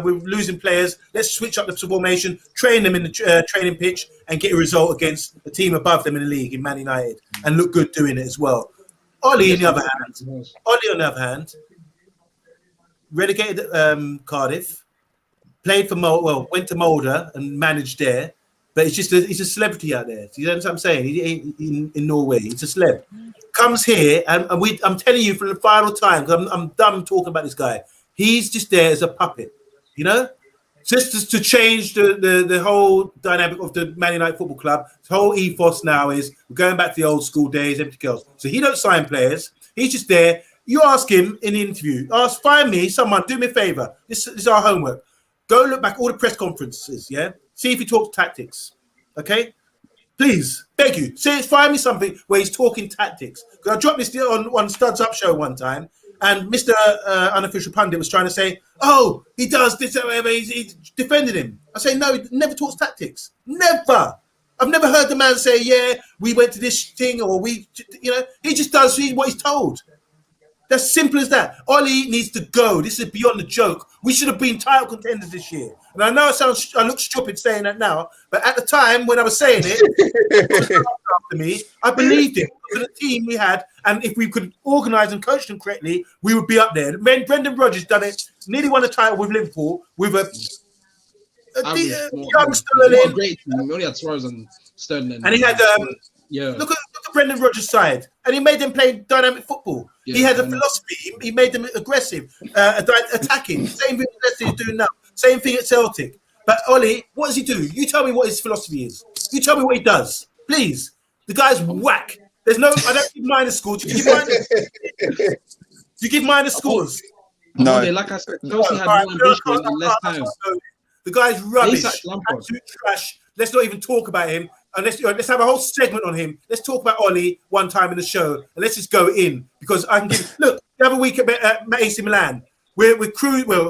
losing players. Let's switch up the formation, train them in the training pitch, and get a result against a team above them in the league, in Man United, and look good doing it as well. Ollie, on the other hand, relegated Cardiff, played for went to Molde and managed there, but he's a celebrity out there. You know what I'm saying? In Norway, he's a celeb. Comes here, and I'm telling you for the final time, because I'm done talking about this guy. He's just there as a puppet, you know? Just to change the whole dynamic of the Man United Football Club. The whole ethos now is we're going back to the old school days, everything else. So he don't sign players. He's just there. You ask him in the interview, find me someone, do me a favor. This is our homework. Go look back all the press conferences, yeah? See if he talks tactics, okay? Please, beg you, find me something where he's talking tactics. Because I dropped this on Studs Up show one time, and Mr. Unofficial Pundit was trying to say, oh, he does this, he's defending him. I say, no, he never talks tactics. Never. I've never heard the man say, yeah, we went to this thing, or he just does what he's told. That's simple as that. Ollie needs to go. This is beyond the joke. We should have been title contenders this year. And I know I look stupid saying that now, but at the time when I was saying it, after me, I believed it. For the team we had, and if we could organise and coach them correctly, we would be up there. Brendan Rodgers done it. Nearly won a title with Liverpool with a young Sterling. Great team. We only had Suarez and Sterling. And he had look at Brendan Rodgers' side, and he made them play dynamic football. Yeah, he had a philosophy. He made them aggressive, attacking. Same thing Leicester is doing now. Same thing at Celtic. But Ollie, what does he do? You tell me what his philosophy is. You tell me what he does, please. The guy's whack. There's no. I don't give minus scores. Do you give minus scores? No. Like I said, Chelsea had more ambition in less time. The guy's rubbish. Lampard. Absolute trash. Let's not even talk about him. And let's have a whole segment on him. Let's talk about Ollie one time in the show, and let's just go in because I can give. Look, the other week at AC Milan, we're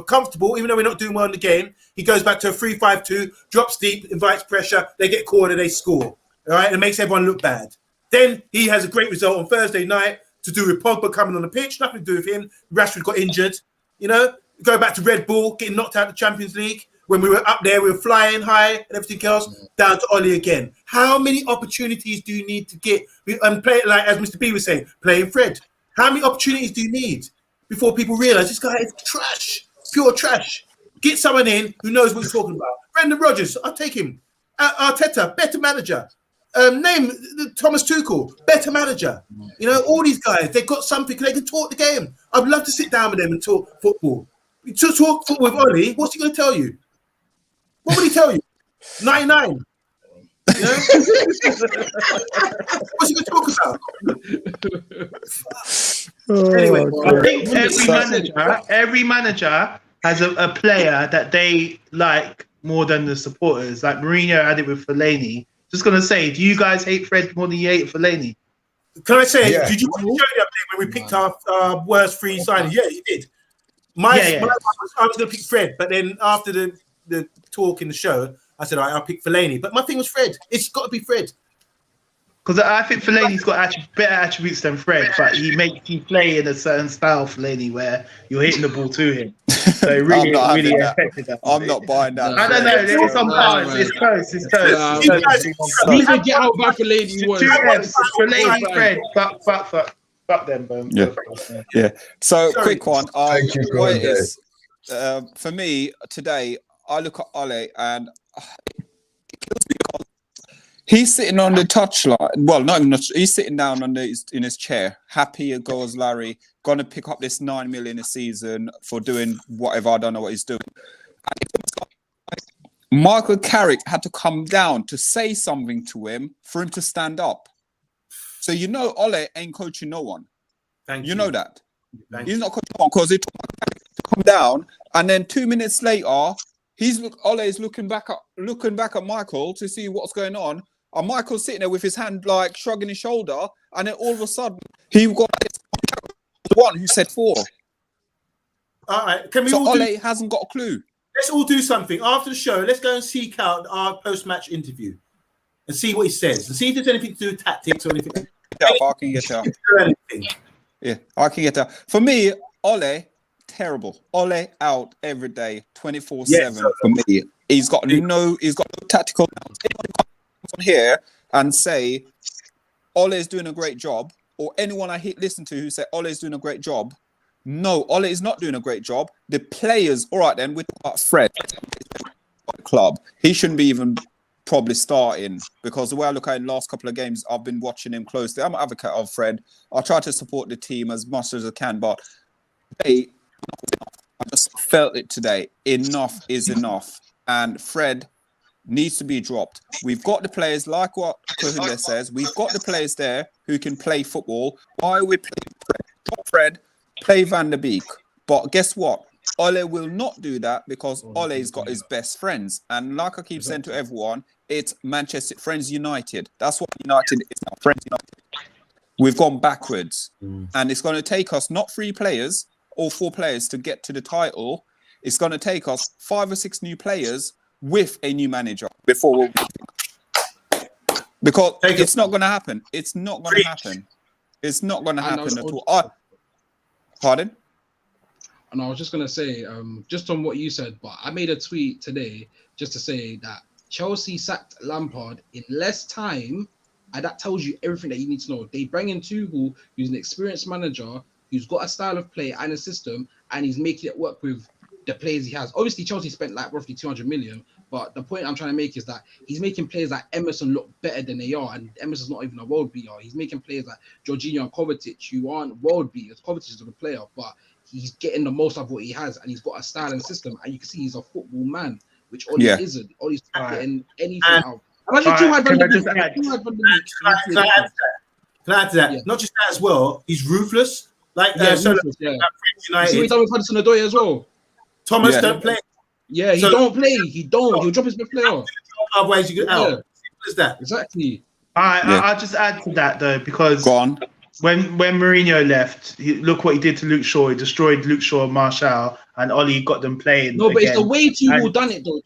comfortable, even though we're not doing well in the game. He goes back to a 3-5-2, drops deep, invites pressure. They get cornered, they score. All right, and it makes everyone look bad. Then he has a great result on Thursday night to do with Pogba coming on the pitch. Nothing to do with him. Rashford got injured. You know, go back to Red Bull, getting knocked out of the Champions League. When we were up there, we were flying high and everything else, down to Ollie again. How many opportunities do you need to get? And play, like as Mr. B was saying, playing Fred. How many opportunities do you need before people realise this guy is trash, pure trash? Get someone in who knows what he's talking about. Brendan Rodgers, I'll take him. Arteta, better manager. Name Thomas Tuchel, better manager. You know, all these guys, they've got something, they can talk the game. I'd love to sit down with them and talk football. To talk football with Ollie, what's he going to tell you? What would he tell you? 99. You know? What's he going to talk about? Anyway, I think every manager has a player that they like more than the supporters. Like Mourinho had it with Fellaini. Just going to say, do you guys hate Fred more than you hate Fellaini? Can I say, did you watch the show the other day when we picked our worst free signing? Yeah, you did. I was going to pick Fred, but then after the talk in the show, I said, all right, I'll pick Fellaini. But my thing was Fred. It's got to be Fred. Because I think Fellaini's got better attributes than Fred, but he makes you play in a certain style, Fellaini, where you're hitting the ball to him. So it really affected that. I'm not buying that. I don't know. There's some parts. It's close. It's close. You can get out back Fellaini. Fellaini, Fred. Fuck them, bro. Yeah. So, Sorry. quick one. Thank you, What it is, for me, today, I look at Ole and he's sitting on the touchline. Well, not even. He's sitting down in his chair. Happy as goes Larry. Going to pick up this 9 million a season for doing whatever. I don't know what he's doing. Michael Carrick had to come down to say something to him for him to stand up. So you know Ole ain't coaching no one. You know that. He's not coaching no one because he took Michael Carrick to come down, and then 2 minutes later, Ole is looking back at Michael to see what's going on. And Michael's sitting there with his hand like shrugging his shoulder, and then all of a sudden he got the one who said 4. All right, can we so all Ole hasn't got a clue. Let's all do something after the show. Let's go and seek out our post-match interview and see what he says, and see if there's anything to do with tactics or anything. I can get that. Yeah, I can get that. For me, Ole, terrible. Ole out every day, 24/7 for me. He's got no tactical. Anyone comes on here and say Ole is doing a great job, or anyone I listen to who say Ole is doing a great job. No, Ole is not doing a great job. The players, all right then, we talk about Fred club. He shouldn't be even probably starting because the way I look at it in the last couple of games, I've been watching him closely. I'm an advocate of Fred. I try to support the team as much as I can, but I just felt it today. Enough is enough. And Fred needs to be dropped. We've got the players, like what Kohunde says, we've got the players there who can play football. Why are we playing Fred? Drop Fred, play Van der Beek. But guess what? Ole will not do that because Ole's got his best friends. And like I keep saying to everyone, it's Manchester Friends United. That's what United is now, Friends United. We've gone backwards. And it's going to take us not 3 players or 4 players to get to the title. It's going to take us 5 or 6 new players with a new manager before we'll... Because it's not going to happen. It's not going to happen. It's not going to happen at all. Pardon? And I was just going to say, just on what you said, but I made a tweet today just to say that Chelsea sacked Lampard in less time, and that tells you everything that you need to know. They bring in Tuchel, who's an experienced manager, who's got a style of play and a system, and he's making it work with the players he has. Obviously, Chelsea spent like roughly 200 million, But the point I'm trying to make is that he's making players like Emerson look better than they are, and Emerson's not even a world beater. He's making players like Jorginho and Kovacic who aren't world beaters. Kovacic is a good player, but he's getting the most of what he has, and he's got a style and system, and you can see he's a football man, which Oli isn't. Oli's not getting anything out. Imagine Can I add to that? Yeah. Not just that as well. He's ruthless. Like ruthless, United. See what he done with Hudson-Odoi as well. Thomas don't play. Yeah, he don't play. He don't. He'll drop his best player. Otherwise, you get out. Simple as that. Exactly. I'll just add to that though, because Go on. when Mourinho left, look what he did to Luke Shaw. He destroyed Luke Shaw and Martial, and Oli got them playing. No, but it's the way Tuchel done it though.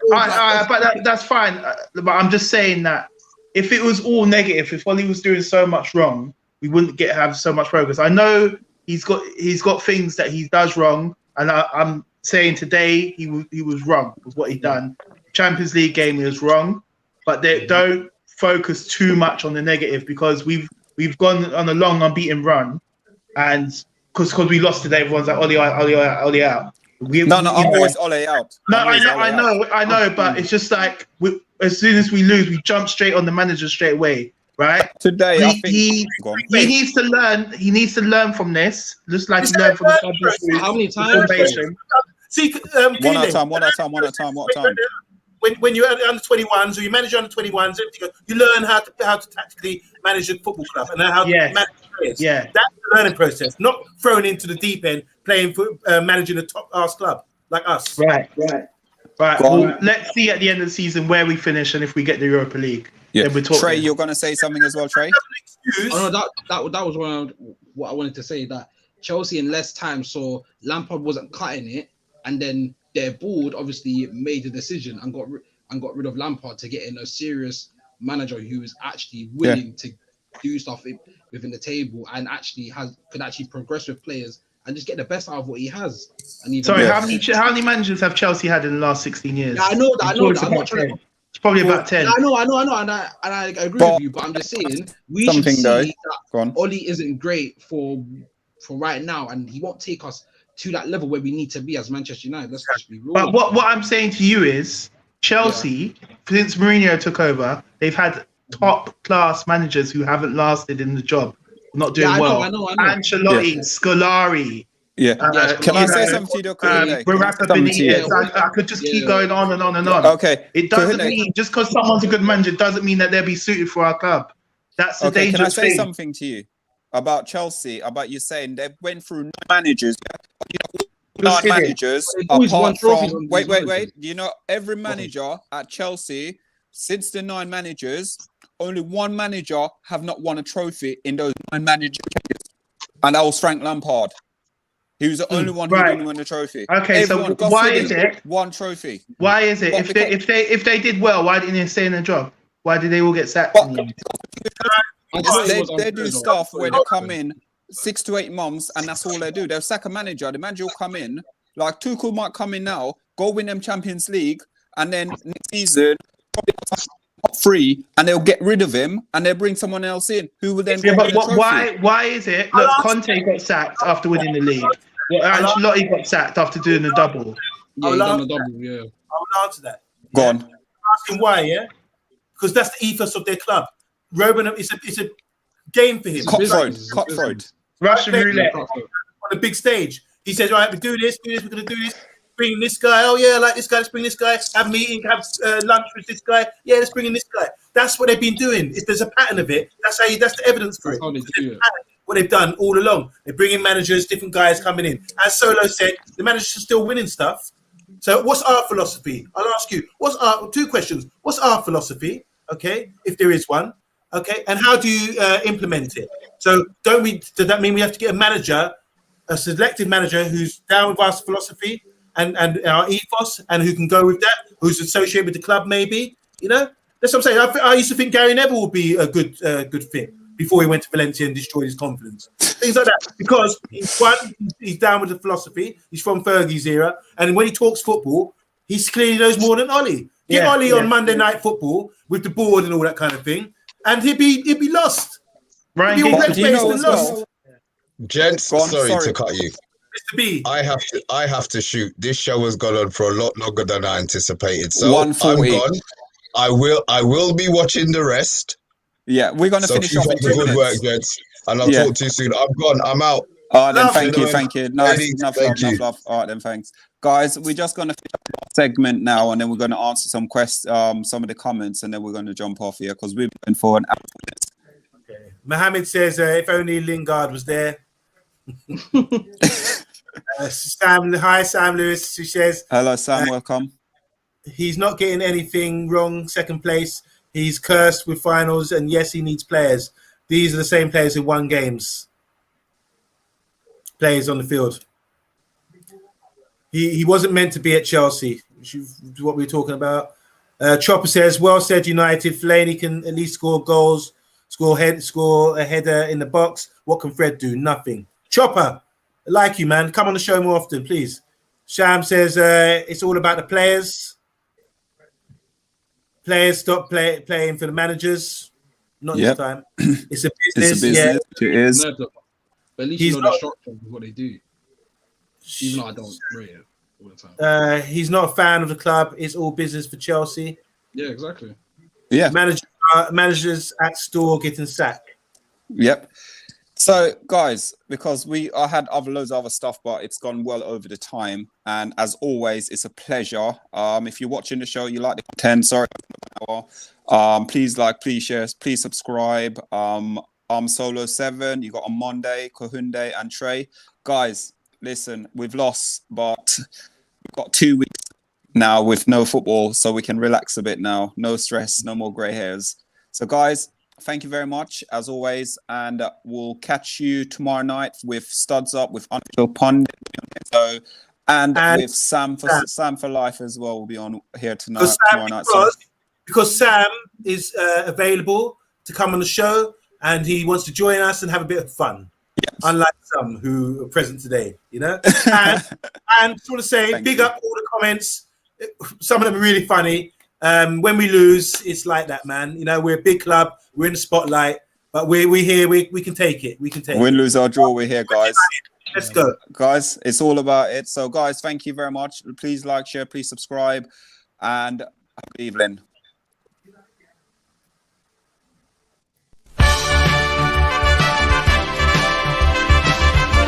But that's fine. But I'm just saying that if it was all negative, if Oli was doing so much wrong, we wouldn't have so much progress. I know he's got things that he does wrong, and I'm saying today he was wrong with what he done. Champions League game, he was wrong, but they don't focus too much on the negative, because we've gone on a long unbeaten run, and because we lost today, everyone's like Oli out. I'm always Ole out. No, I know, but it's just like as soon as we lose, we jump straight on the manager straight away, right? Today, I think he needs to learn. He needs to learn from this, just like he learned from the Champions League. How many times? See, one at a time. When you're under 21s or you manage under 21s, you learn how to tactically manage a football club and how to manage players. Yeah, that's the learning process, not thrown into the deep end playing for managing a top ass club like us. Right. Well, let's see at the end of the season where we finish and if we get the Europa League. Yeah, Trey, you're gonna say something as well, Trey? Oh no, that was what I wanted to say. That Chelsea in less time saw Lampard wasn't cutting it, and then their board obviously made a decision and got rid of Lampard to get in a serious manager who is actually willing to do stuff within the table and could actually progress with players and just get the best out of what he has. And how many managers have Chelsea had in the last 16 years? Yeah, I know that. I'm not trying to. It's probably about 10. Yeah, I know, and I agree with you. But I'm just saying we should see that Oli isn't great for right now, and he won't take us to that level where we need to be as Manchester United. Let's just be real. But what I'm saying to you is, Chelsea, since Mourinho took over, they've had top-class managers who haven't lasted in the job, not doing well. I know. Ancelotti, Scolari. Can I say something to you, I could just keep going on and on and on. Okay. It doesn't mean, just because someone's a good manager, doesn't mean that they'll be suited for our club. That's the dangerous thing. Can I say something to you about Chelsea, about you saying they went through 9 managers? Managers apart from wait. You know, every manager at Chelsea since the 9 managers, only 1 manager have not won a trophy in those 9 managers, and that was Frank Lampard. He was the only one who didn't win a trophy. Okay, everyone, so why is it 1 trophy? Why is it if they did well, why didn't they stay in the job? Why did they all get sacked? They do stuff where they come in 6 to 8 months, and that's all they do. They'll sack a manager. The manager will come in, like Tuchel might come in now, go win them Champions League, and then next season, probably top 3, and they'll get rid of him, and they'll bring someone else in who will then. But why is it? Look, Conte got sacked after winning the league. Ancelotti got sacked after doing the double. Yeah, he done the double. I will answer that. Go on. Asking why? Because that's the ethos of their club. Robin, it's a game for him. Cutthroat. Russian roulette on the big stage. He says, "All right, we do this. We're going to do this. Bring this guy. Oh yeah, I like this guy. Let's bring this guy. Have a meeting. Have lunch with this guy. Yeah, let's bring in this guy." That's what they've been doing. If there's a pattern of it, that's the evidence for it. What they've done all along. They bring in managers, different guys coming in. As Solo said, the managers are still winning stuff. So what's our philosophy? I'll ask you. 2 questions? What's our philosophy? Okay, if there is one. Okay, and how do you implement it? So does that mean we have to get a selected manager who's down with our philosophy and our ethos and who can go with that, who's associated with the club maybe? You know, that's what I'm saying. I used to think Gary Neville would be a good fit before he went to Valencia and destroyed his confidence. Things like that. Because he's down with the philosophy. He's from Fergie's era. And when he talks football, he clearly knows more than Ollie. Get Ollie on Monday Night Football with the board and all that kind of thing. And he'd be lost. Right. Gents, sorry to cut you. Mr. B. I have to shoot. This show has gone on for a lot longer than I anticipated. So 1:40. I'm gone. I will be watching the rest. Yeah, we're gonna So finish keep off up in the 2 good minutes. work, gents. And I'll Yeah. talk to you soon. I'm gone. I'm out. All right, then, Love, thank you, gentlemen. thank you. Nice, Ladies, enough thank love, you. enough love. All right, then, thanks, guys. We're just gonna finish up our segment now, and then we're gonna answer some some of the comments, and then we're gonna jump off here because we've been for an hour. Okay. Mohammed says, if only Lingard was there. Hi, Sam Lewis, who says, Hello, Sam. Welcome. he's not getting anything wrong, second place. He's cursed with finals, and yes, he needs players. These are the same players who won games. Players on the field. He wasn't meant to be at Chelsea, which is what we were talking about. Chopper says, well said, United. Fellaini can at least score goals, score a header in the box. What can Fred do? Nothing. Chopper, I like you, man. Come on the show more often, please. Sham says, it's all about the players. Players stop playing for the managers. Not this time. It's a business. It's a business. Yeah. It is. No, but at least you know the structure of what they do. Even though I don't rate it all the time. He's not a fan of the club. It's all business for Chelsea. Yeah, exactly. Yeah. Managers at store getting sacked. Yep. So, guys, because I had loads of other stuff, but it's gone well over the time. And as always, it's a pleasure. If you're watching the show, you like the content, sorry, please like, please share, please subscribe. I'm Solo7. You got on Monday, Kohunde and Trey. Guys, listen, we've lost, but we've got 2 weeks now with no football, so we can relax a bit now. No stress, no more grey hairs. So, guys, thank you very much, as always, and we'll catch you tomorrow night with Studs Up, with Unofficial Pundit, and with Sam for Life as well. Will be on here tomorrow night. Because Sam is available to come on the show, and he wants to join us and have a bit of fun. Yes. Unlike some who are present today, you know. And just want to say, big up all the comments. Some of them are really funny. When we lose, it's like that, man. You know, we're a big club. We're in the spotlight, but we're here. We can take it. We can take it. Win, lose, or draw, we're here, guys. Let's go. Guys, it's all about it. So, guys, thank you very much. Please like, share, please subscribe, and have a good evening.